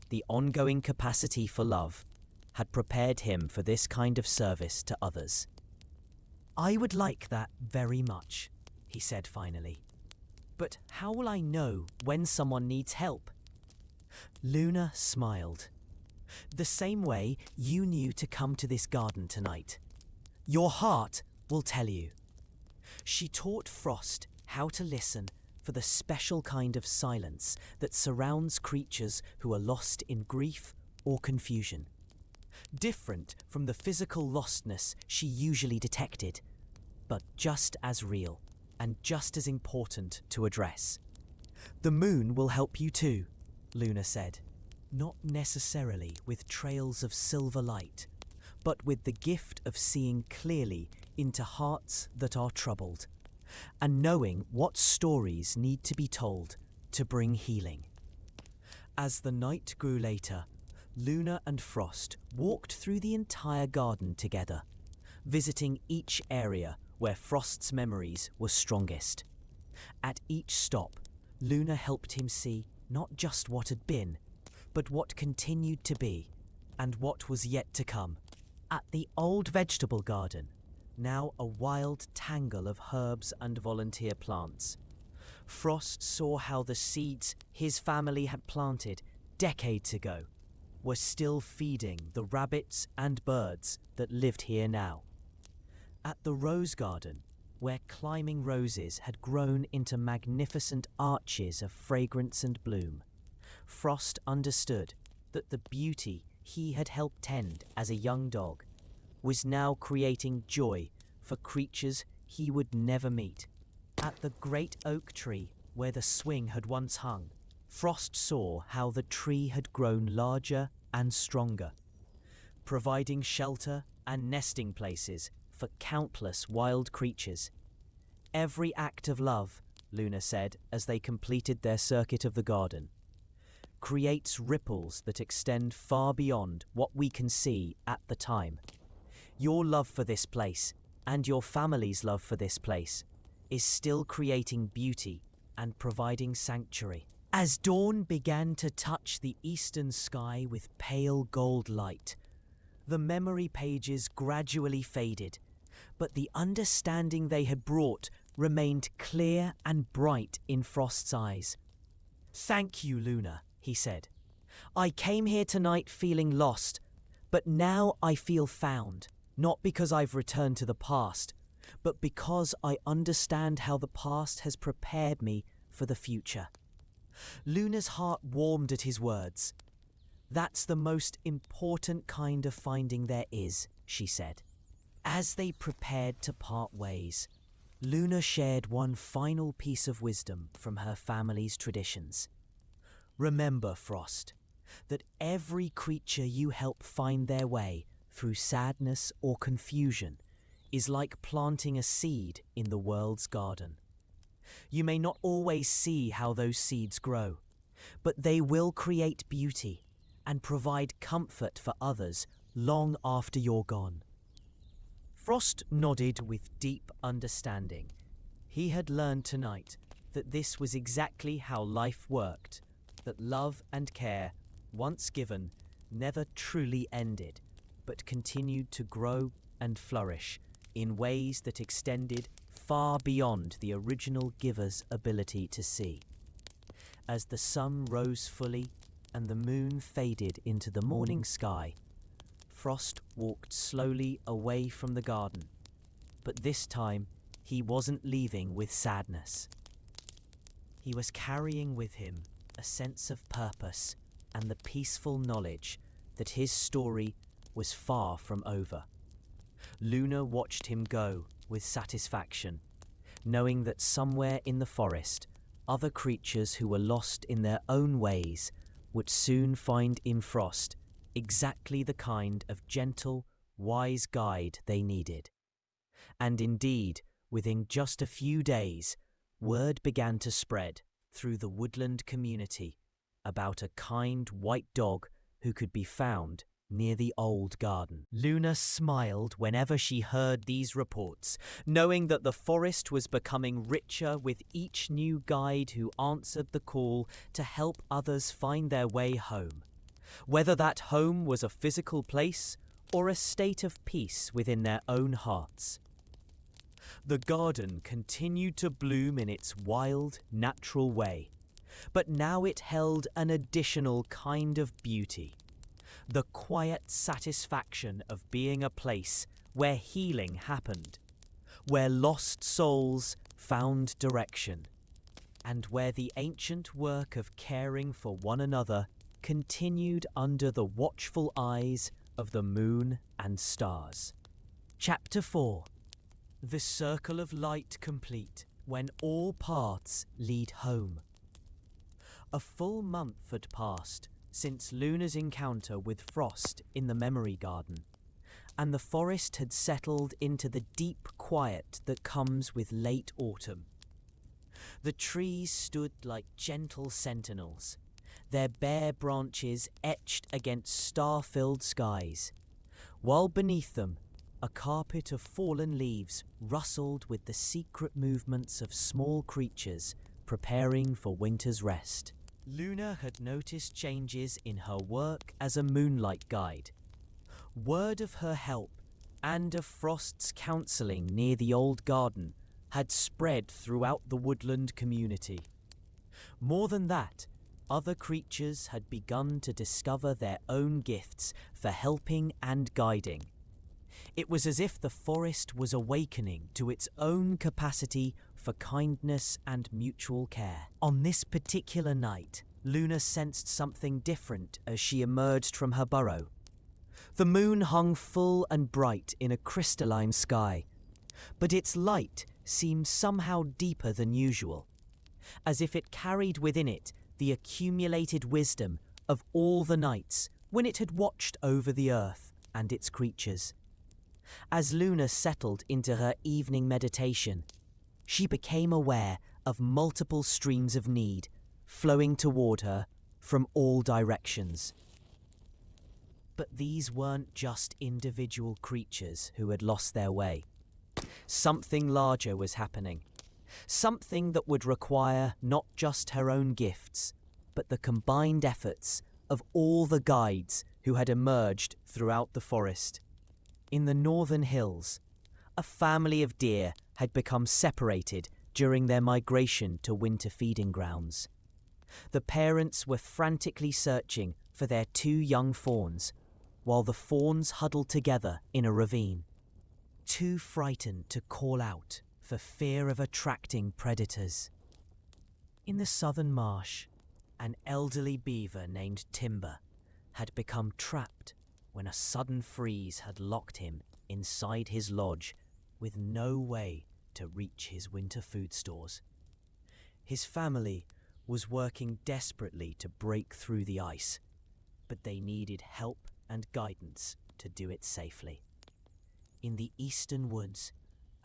the ongoing capacity for love, had prepared him for this kind of service to others. "I would like that very much," he said finally. "But how will I know when someone needs help?" Luna smiled. "The same way you knew to come to this garden tonight. Your heart will tell you." She taught Frost how to listen for the special kind of silence that surrounds creatures who are lost in grief or confusion. Different from the physical lostness she usually detected, but just as real and just as important to address. "The moon will help you too," Luna said. "Not necessarily with trails of silver light, but with the gift of seeing clearly into hearts that are troubled, and knowing what stories need to be told to bring healing." As the night grew later, Luna and Frost walked through the entire garden together, visiting each area where Frost's memories were strongest. At each stop, Luna helped him see not just what had been, but what continued to be, and what was yet to come. At the old vegetable garden, now a wild tangle of herbs and volunteer plants, Frost saw how the seeds his family had planted decades ago were still feeding the rabbits and birds that lived here now. At the rose garden, where climbing roses had grown into magnificent arches of fragrance and bloom, Frost understood that the beauty he had helped tend as a young dog was now creating joy for creatures he would never meet. At the great oak tree where the swing had once hung, Frost saw how the tree had grown larger and stronger, providing shelter and nesting places for countless wild creatures. "Every act of love," Luna said as they completed their circuit of the garden, "creates ripples that extend far beyond what we can see at the time. Your love for this place, and your family's love for this place, is still creating beauty and providing sanctuary." As dawn began to touch the eastern sky with pale gold light, the memory pages gradually faded, but the understanding they had brought remained clear and bright in Frost's eyes. "Thank you, Luna," he said. "I came here tonight feeling lost, but now I feel found, not because I've returned to the past, but because I understand how the past has prepared me for the future." Luna's heart warmed at his words. "That's the most important kind of finding there is," she said. As they prepared to part ways, Luna shared one final piece of wisdom from her family's traditions. "Remember, Frost, that every creature you help find their way through sadness or confusion is like planting a seed in the world's garden. You may not always see how those seeds grow, but they will create beauty and provide comfort for others long after you're gone." Frost nodded with deep understanding. He had learned tonight that this was exactly how life worked, that love and care, once given, never truly ended, but continued to grow and flourish in ways that extended far beyond the original giver's ability to see. As the sun rose fully and the moon faded into the morning sky, Frost walked slowly away from the garden, but this time he wasn't leaving with sadness. He was carrying with him a sense of purpose and the peaceful knowledge that his story was far from over. Luna watched him go with satisfaction, knowing that somewhere in the forest, other creatures who were lost in their own ways would soon find in Frost exactly the kind of gentle, wise guide they needed. And indeed, within just a few days, word began to spread through the woodland community about a kind white dog who could be found near the old garden. Luna smiled whenever she heard these reports, knowing that the forest was becoming richer with each new guide who answered the call to help others find their way home, whether that home was a physical place or a state of peace within their own hearts. The garden continued to bloom in its wild, natural way, but now it held an additional kind of beauty. The quiet satisfaction of being a place where healing happened, where lost souls found direction, and where the ancient work of caring for one another continued under the watchful eyes of the moon and stars. Chapter 4. The circle of light complete, when all paths lead home. A full month had passed since Luna's encounter with Frost in the memory garden, and the forest had settled into the deep quiet that comes with late autumn. The trees stood like gentle sentinels, their bare branches etched against star-filled skies, while beneath them a carpet of fallen leaves rustled with the secret movements of small creatures preparing for winter's rest. Luna had noticed changes in her work as a moonlight guide. Word of her help and of Frost's counselling near the old garden had spread throughout the woodland community. More than that, other creatures had begun to discover their own gifts for helping and guiding. It was as if the forest was awakening to its own capacity for kindness and mutual care. On this particular night, Luna sensed something different as she emerged from her burrow. The moon hung full and bright in a crystalline sky, but its light seemed somehow deeper than usual, as if it carried within it the accumulated wisdom of all the nights when it had watched over the earth and its creatures. As Luna settled into her evening meditation, she became aware of multiple streams of need flowing toward her from all directions. But these weren't just individual creatures who had lost their way. Something larger was happening. Something that would require not just her own gifts, but the combined efforts of all the guides who had emerged throughout the forest. In the northern hills, a family of deer had become separated during their migration to winter feeding grounds. The parents were frantically searching for their two young fawns, while the fawns huddled together in a ravine, too frightened to call out for fear of attracting predators. In the southern marsh, an elderly beaver named Timber had become trapped when a sudden freeze had locked him inside his lodge with no way to reach his winter food stores. His family was working desperately to break through the ice, but they needed help and guidance to do it safely. In the eastern woods,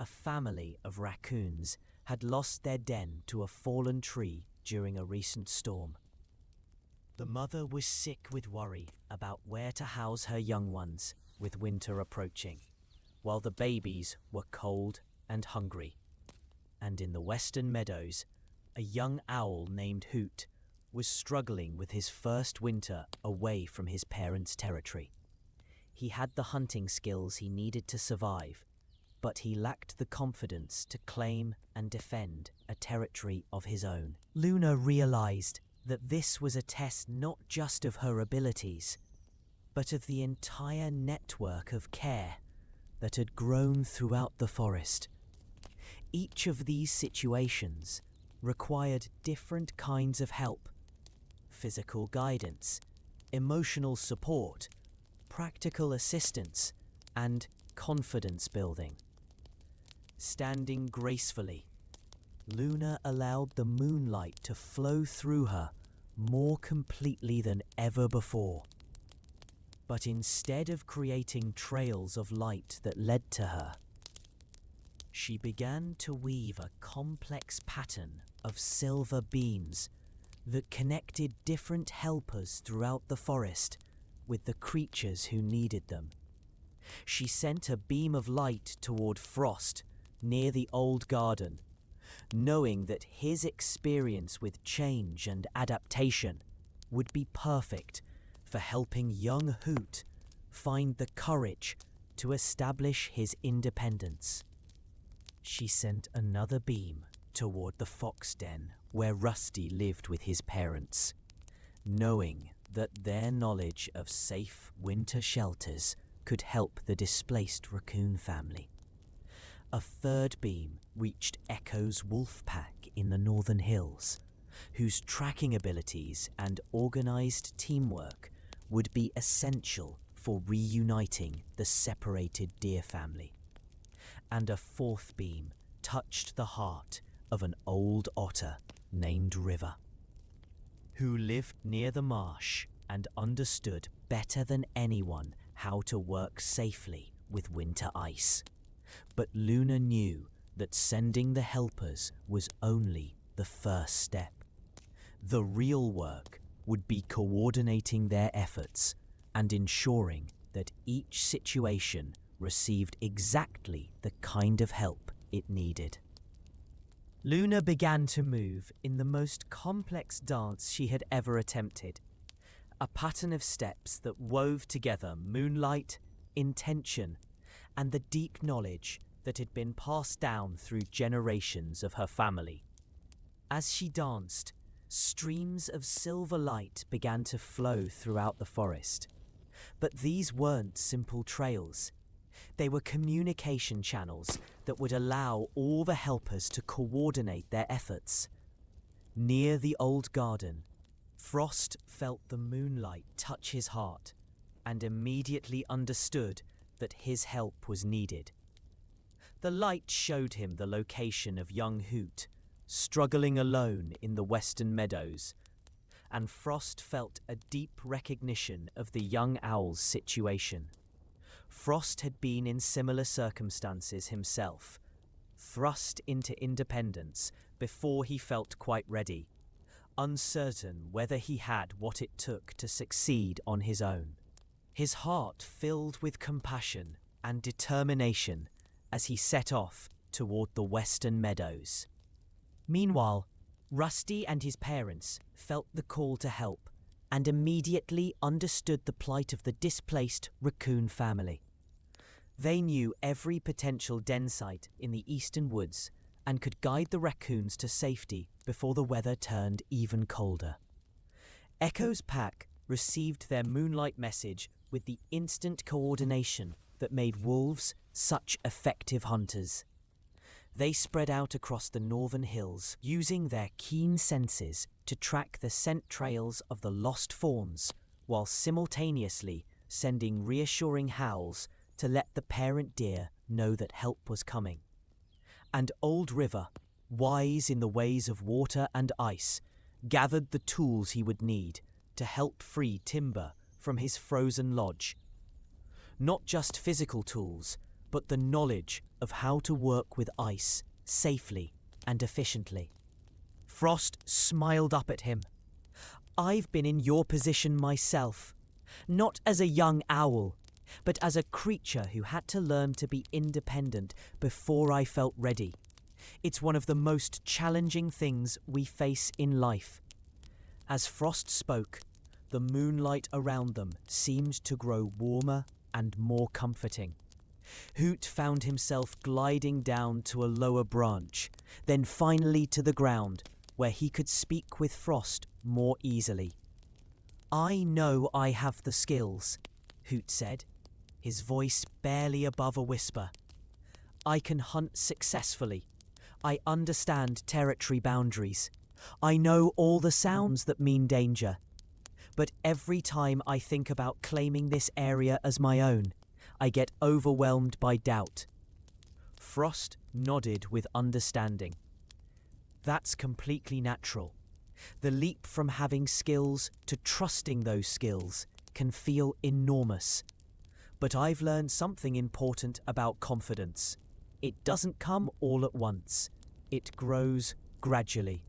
a family of raccoons had lost their den to a fallen tree during a recent storm. The mother was sick with worry about where to house her young ones with winter approaching, while the babies were cold and hungry. And in the western meadows, a young owl named Hoot was struggling with his first winter away from his parents' territory. He had the hunting skills he needed to survive, but he lacked the confidence to claim and defend a territory of his own. Luna realized that this was a test not just of her abilities, but of the entire network of care that had grown throughout the forest. Each of these situations required different kinds of help: physical guidance, emotional support, practical assistance, and confidence building. Standing gracefully, Luna allowed the moonlight to flow through her more completely than ever before. But instead of creating trails of light that led to her, she began to weave a complex pattern of silver beams that connected different helpers throughout the forest with the creatures who needed them. She sent a beam of light toward Frost near the old garden, knowing that his experience with change and adaptation would be perfect for helping young Hoot find the courage to establish his independence. She sent another beam toward the fox den where Rusty lived with his parents, knowing that their knowledge of safe winter shelters could help the displaced raccoon family. A third beam reached Echo's wolf pack in the northern hills, whose tracking abilities and organized teamwork would be essential for reuniting the separated deer family. And a fourth beam touched the heart of an old otter named River, who lived near the marsh and understood better than anyone how to work safely with winter ice. But Luna knew that sending the helpers was only the first step. The real work would be coordinating their efforts and ensuring that each situation received exactly the kind of help it needed. Luna began to move in the most complex dance she had ever attempted, a pattern of steps that wove together moonlight, intention, and the deep knowledge that had been passed down through generations of her family. As she danced, streams of silver light began to flow throughout the forest. But these weren't simple trails. They were communication channels that would allow all the helpers to coordinate their efforts. Near the old garden, Frost felt the moonlight touch his heart and immediately understood that his help was needed. The light showed him the location of young Hoot, struggling alone in the western meadows, and Frost felt a deep recognition of the young owl's situation. Frost had been in similar circumstances himself, thrust into independence before he felt quite ready, uncertain whether he had what it took to succeed on his own. His heart filled with compassion and determination as he set off toward the western meadows. Meanwhile, Rusty and his parents felt the call to help and immediately understood the plight of the displaced raccoon family. They knew every potential den site in the eastern woods and could guide the raccoons to safety before the weather turned even colder. Echo's pack received their moonlight message with the instant coordination that made wolves such effective hunters. They spread out across the northern hills, using their keen senses to track the scent trails of the lost fawns, while simultaneously sending reassuring howls to let the parent deer know that help was coming. And Old River, wise in the ways of water and ice, gathered the tools he would need to help free Timber from his frozen lodge. Not just physical tools, but the knowledge of how to work with ice safely and efficiently. Frost smiled up at him. "I've been in your position myself, not as a young owl, but as a creature who had to learn to be independent before I felt ready. It's one of the most challenging things we face in life." As Frost spoke, the moonlight around them seemed to grow warmer and more comforting. Hoot found himself gliding down to a lower branch, then finally to the ground, where he could speak with Frost more easily. "I know I have the skills," Hoot said, his voice barely above a whisper. "I can hunt successfully. I understand territory boundaries. I know all the sounds that mean danger. But every time I think about claiming this area as my own, I get overwhelmed by doubt. Frost nodded with understanding. That's completely natural. The leap from having skills to trusting those skills can feel enormous. But I've learned something important about confidence. It doesn't come all at once. It grows gradually,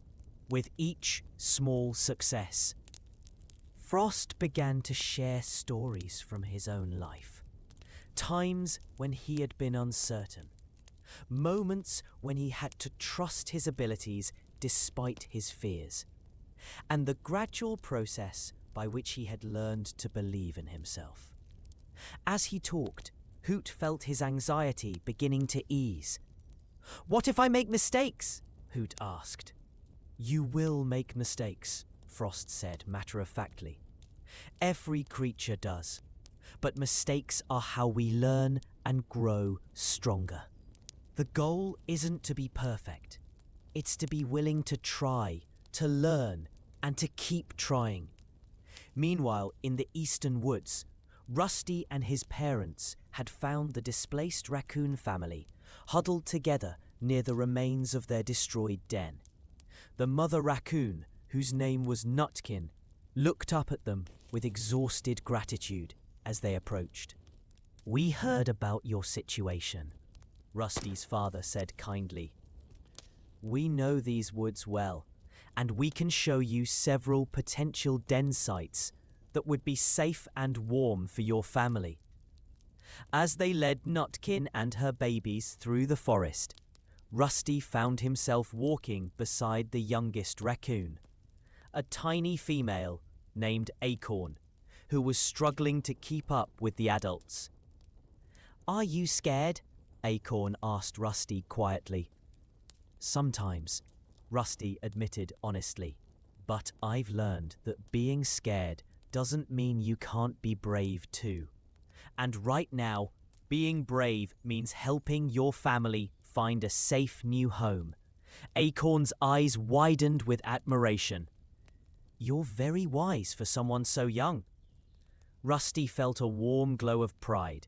with each small success. Frost began to share stories from his own life. Times when he had been uncertain. Moments when he had to trust his abilities despite his fears. And the gradual process by which he had learned to believe in himself. As he talked, Hoot felt his anxiety beginning to ease. "What if I make mistakes?" Hoot asked. "You will make mistakes," Frost said matter-of-factly. "Every creature does. But mistakes are how we learn and grow stronger. The goal isn't to be perfect. It's to be willing to try, to learn, and to keep trying." Meanwhile, in the eastern woods, Rusty and his parents had found the displaced raccoon family huddled together near the remains of their destroyed den. The mother raccoon, whose name was Nutkin, looked up at them with exhausted gratitude as they approached. "We heard about your situation," Rusty's father said kindly. "We know these woods well, and we can show you several potential den sites that would be safe and warm for your family." As they led Nutkin and her babies through the forest, Rusty found himself walking beside the youngest raccoon, a tiny female named Acorn, who was struggling to keep up with the adults. "Are you scared?" Acorn asked Rusty quietly. "Sometimes," Rusty admitted honestly, "but I've learned that being scared doesn't mean you can't be brave too. And right now, being brave means helping your family find a safe new home." Acorn's eyes widened with admiration. "You're very wise for someone so young." Rusty felt a warm glow of pride,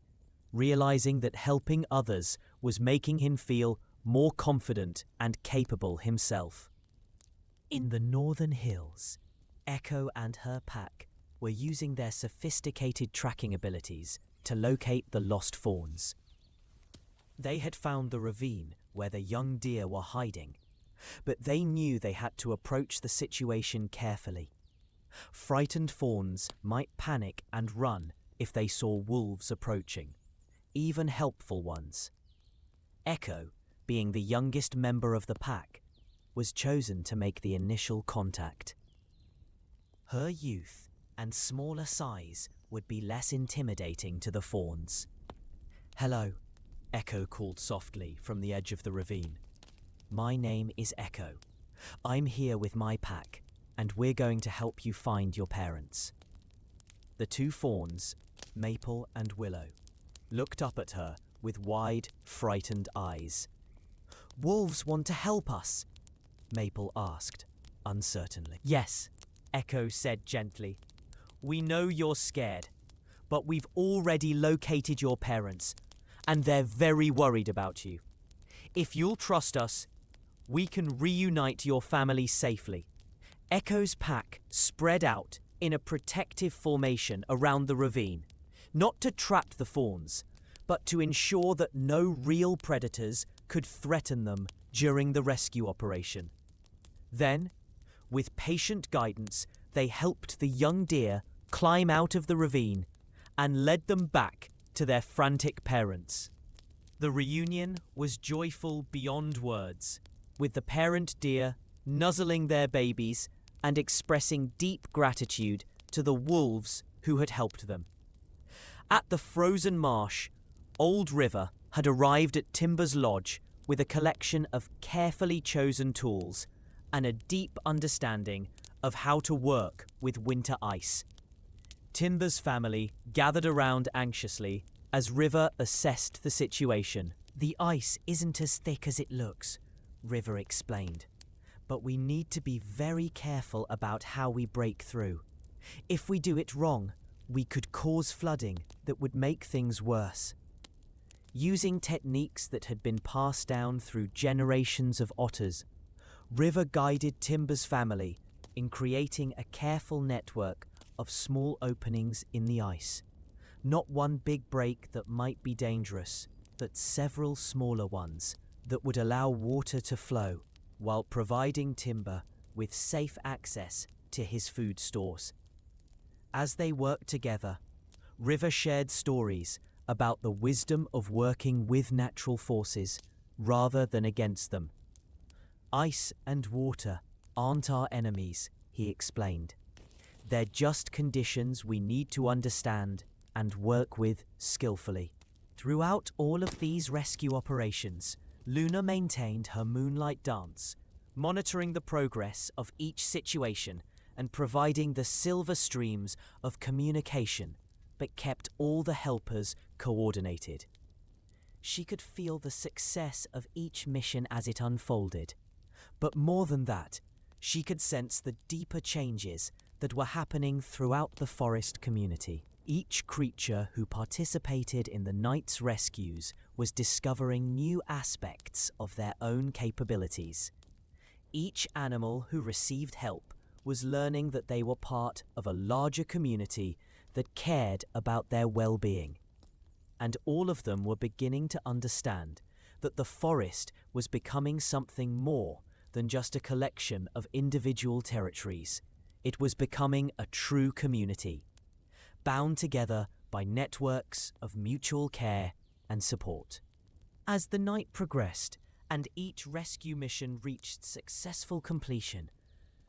realizing that helping others was making him feel more confident and capable himself. In the northern hills, Echo and her pack were using their sophisticated tracking abilities to locate the lost fawns. They had found the ravine where the young deer were hiding, but they knew they had to approach the situation carefully. Frightened fawns might panic and run if they saw wolves approaching, even helpful ones. Echo, being the youngest member of the pack, was chosen to make the initial contact. Her youth and smaller size would be less intimidating to the fawns. "Hello," Echo called softly from the edge of the ravine. "My name is Echo. I'm here with my pack, and we're going to help you find your parents." The two fawns, Maple and Willow, looked up at her with wide, frightened eyes. "Wolves want to help us?" Maple asked, uncertainly. "Yes," Echo said gently. "We know you're scared, but we've already located your parents, and they're very worried about you. If you'll trust us, we can reunite your family safely." Echo's pack spread out in a protective formation around the ravine, not to trap the fawns, but to ensure that no real predators could threaten them during the rescue operation. Then, with patient guidance, they helped the young deer climb out of the ravine and led them back to their frantic parents. The reunion was joyful beyond words, with the parent deer nuzzling their babies and expressing deep gratitude to the wolves who had helped them. At the frozen marsh, Old River had arrived at Timber's lodge with a collection of carefully chosen tools and a deep understanding of how to work with winter ice. Timber's family gathered around anxiously as River assessed the situation. "The ice isn't as thick as it looks," River explained, "but we need to be very careful about how we break through. If we do it wrong, we could cause flooding that would make things worse. Using techniques that had been passed down through generations of otters, River guided Timber's family in creating a careful network of small openings in the ice. Not one big break that might be dangerous, but several smaller ones that would allow water to flow while providing Timber with safe access to his food stores. As they worked together, River shared stories about the wisdom of working with natural forces rather than against them. Ice and water aren't our enemies, he explained. They're just conditions we need to understand and work with skillfully. Throughout all of these rescue operations, Luna maintained her moonlight dance, monitoring the progress of each situation and providing the silver streams of communication, but kept all the helpers coordinated. She could feel the success of each mission as it unfolded, but more than that, she could sense the deeper changes that were happening throughout the forest community. Each creature who participated in the night's rescues was discovering new aspects of their own capabilities. Each animal who received help was learning that they were part of a larger community that cared about their well-being. And all of them were beginning to understand that the forest was becoming something more than just a collection of individual territories. It was becoming a true community, bound together by networks of mutual care and support. As the night progressed and each rescue mission reached successful completion,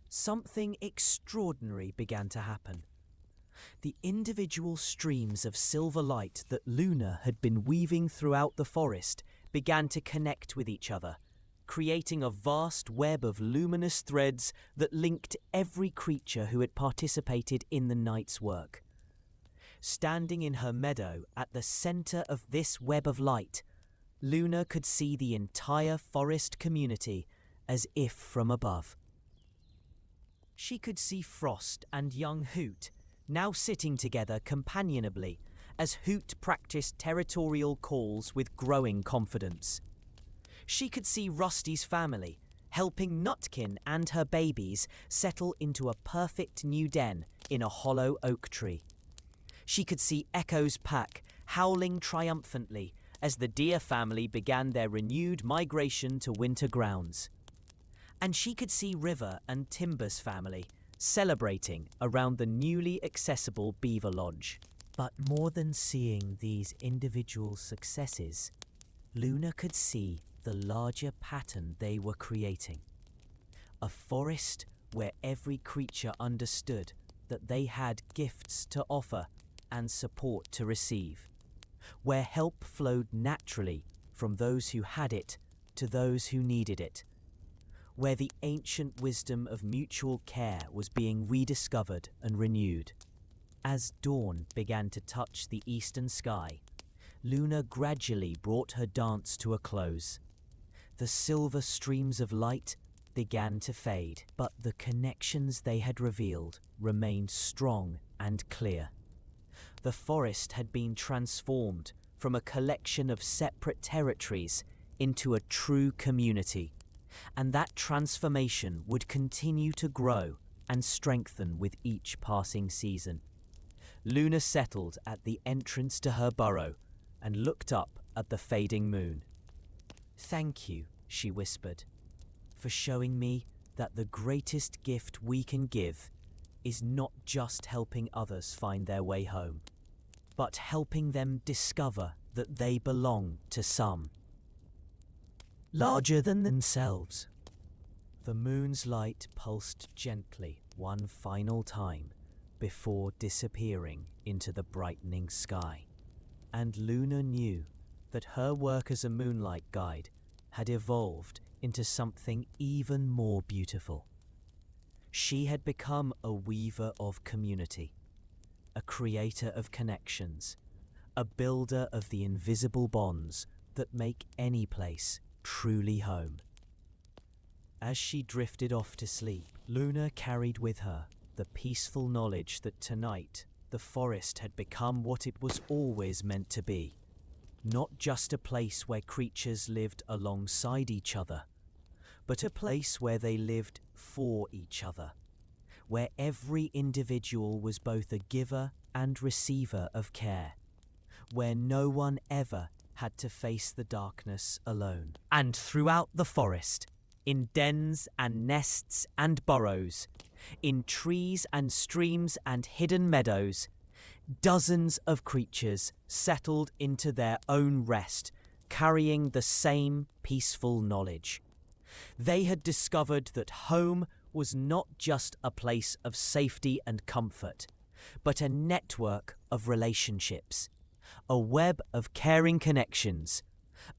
something extraordinary began to happen. The individual streams of silver light that Luna had been weaving throughout the forest began to connect with each other, creating a vast web of luminous threads that linked every creature who had participated in the night's work. Standing in her meadow at the center of this web of light, Luna could see the entire forest community as if from above. She could see Frost and young Hoot now sitting together companionably as Hoot practiced territorial calls with growing confidence. She could see Rusty's family helping Nutkin and her babies settle into a perfect new den in a hollow oak tree. She could see Echo's pack howling triumphantly as the deer family began their renewed migration to winter grounds. And she could see River and Timber's family celebrating around the newly accessible beaver lodge. But more than seeing these individual successes, Luna could see the larger pattern they were creating. A forest where every creature understood that they had gifts to offer and support to receive, where help flowed naturally from those who had it to those who needed it, where the ancient wisdom of mutual care was being rediscovered and renewed. As dawn began to touch the eastern sky, Luna gradually brought her dance to a close. The silver streams of light began to fade, but the connections they had revealed remained strong and clear. The forest had been transformed from a collection of separate territories into a true community, and that transformation would continue to grow and strengthen with each passing season. Luna settled at the entrance to her burrow and looked up at the fading moon. "Thank you," she whispered, "for showing me that the greatest gift we can give is not just helping others find their way home, but helping them discover that they belong to some larger than themselves." The moon's light pulsed gently one final time before disappearing into the brightening sky. And Luna knew that her work as a moonlight guide had evolved into something even more beautiful. She had become a weaver of community, a creator of connections, a builder of the invisible bonds that make any place truly home. As she drifted off to sleep, Luna carried with her the peaceful knowledge that tonight the forest had become what it was always meant to be. Not just a place where creatures lived alongside each other, but a place where they lived for each other, where every individual was both a giver and receiver of care, where no one ever had to face the darkness alone. And throughout the forest, in dens and nests and burrows, in trees and streams and hidden meadows, dozens of creatures settled into their own rest, carrying the same peaceful knowledge. They had discovered that home was not just a place of safety and comfort, but a network of relationships, a web of caring connections,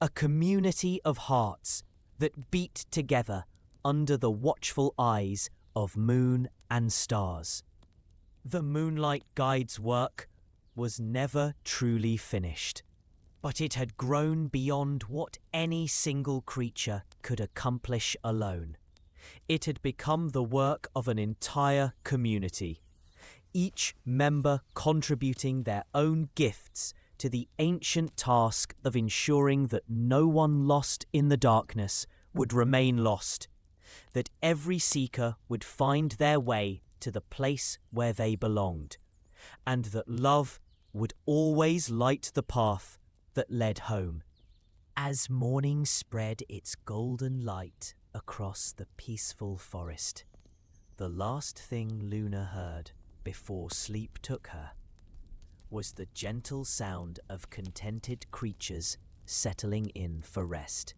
a community of hearts that beat together under the watchful eyes of moon and stars. The Moonlight Guide's work was never truly finished, but it had grown beyond what any single creature could accomplish alone. It had become the work of an entire community, each member contributing their own gifts to the ancient task of ensuring that no one lost in the darkness would remain lost, that every seeker would find their way to the place where they belonged, and that love would always light the path that led home. As morning spread its golden light across the peaceful forest, the last thing Luna heard before sleep took her was the gentle sound of contented creatures settling in for rest.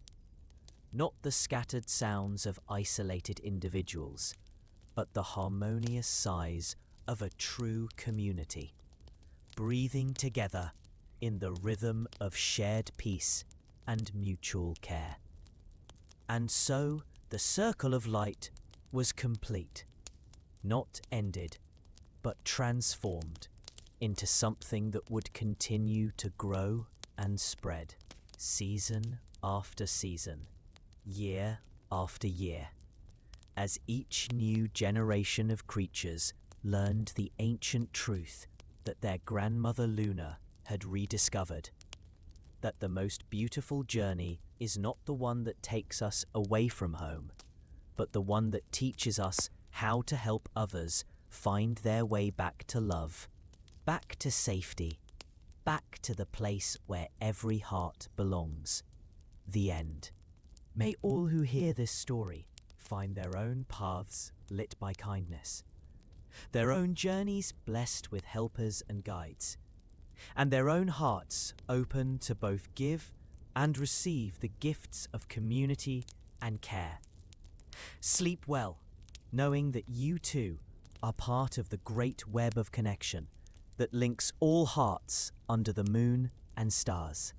Not the scattered sounds of isolated individuals, but the harmonious sighs of a true community, breathing together in the rhythm of shared peace and mutual care. And so the circle of light was complete, not ended, but transformed into something that would continue to grow and spread, season after season, year after year, as each new generation of creatures learned the ancient truth that their grandmother Luna had rediscovered, that the most beautiful journey is not the one that takes us away from home, but the one that teaches us how to help others find their way back to love, back to safety, back to the place where every heart belongs. The end. May all who hear this story find their own paths lit by kindness, their own journeys blessed with helpers and guides, and their own hearts open to both give and receive the gifts of community and care. Sleep well, knowing that you too are part of the great web of connection that links all hearts under the moon and stars.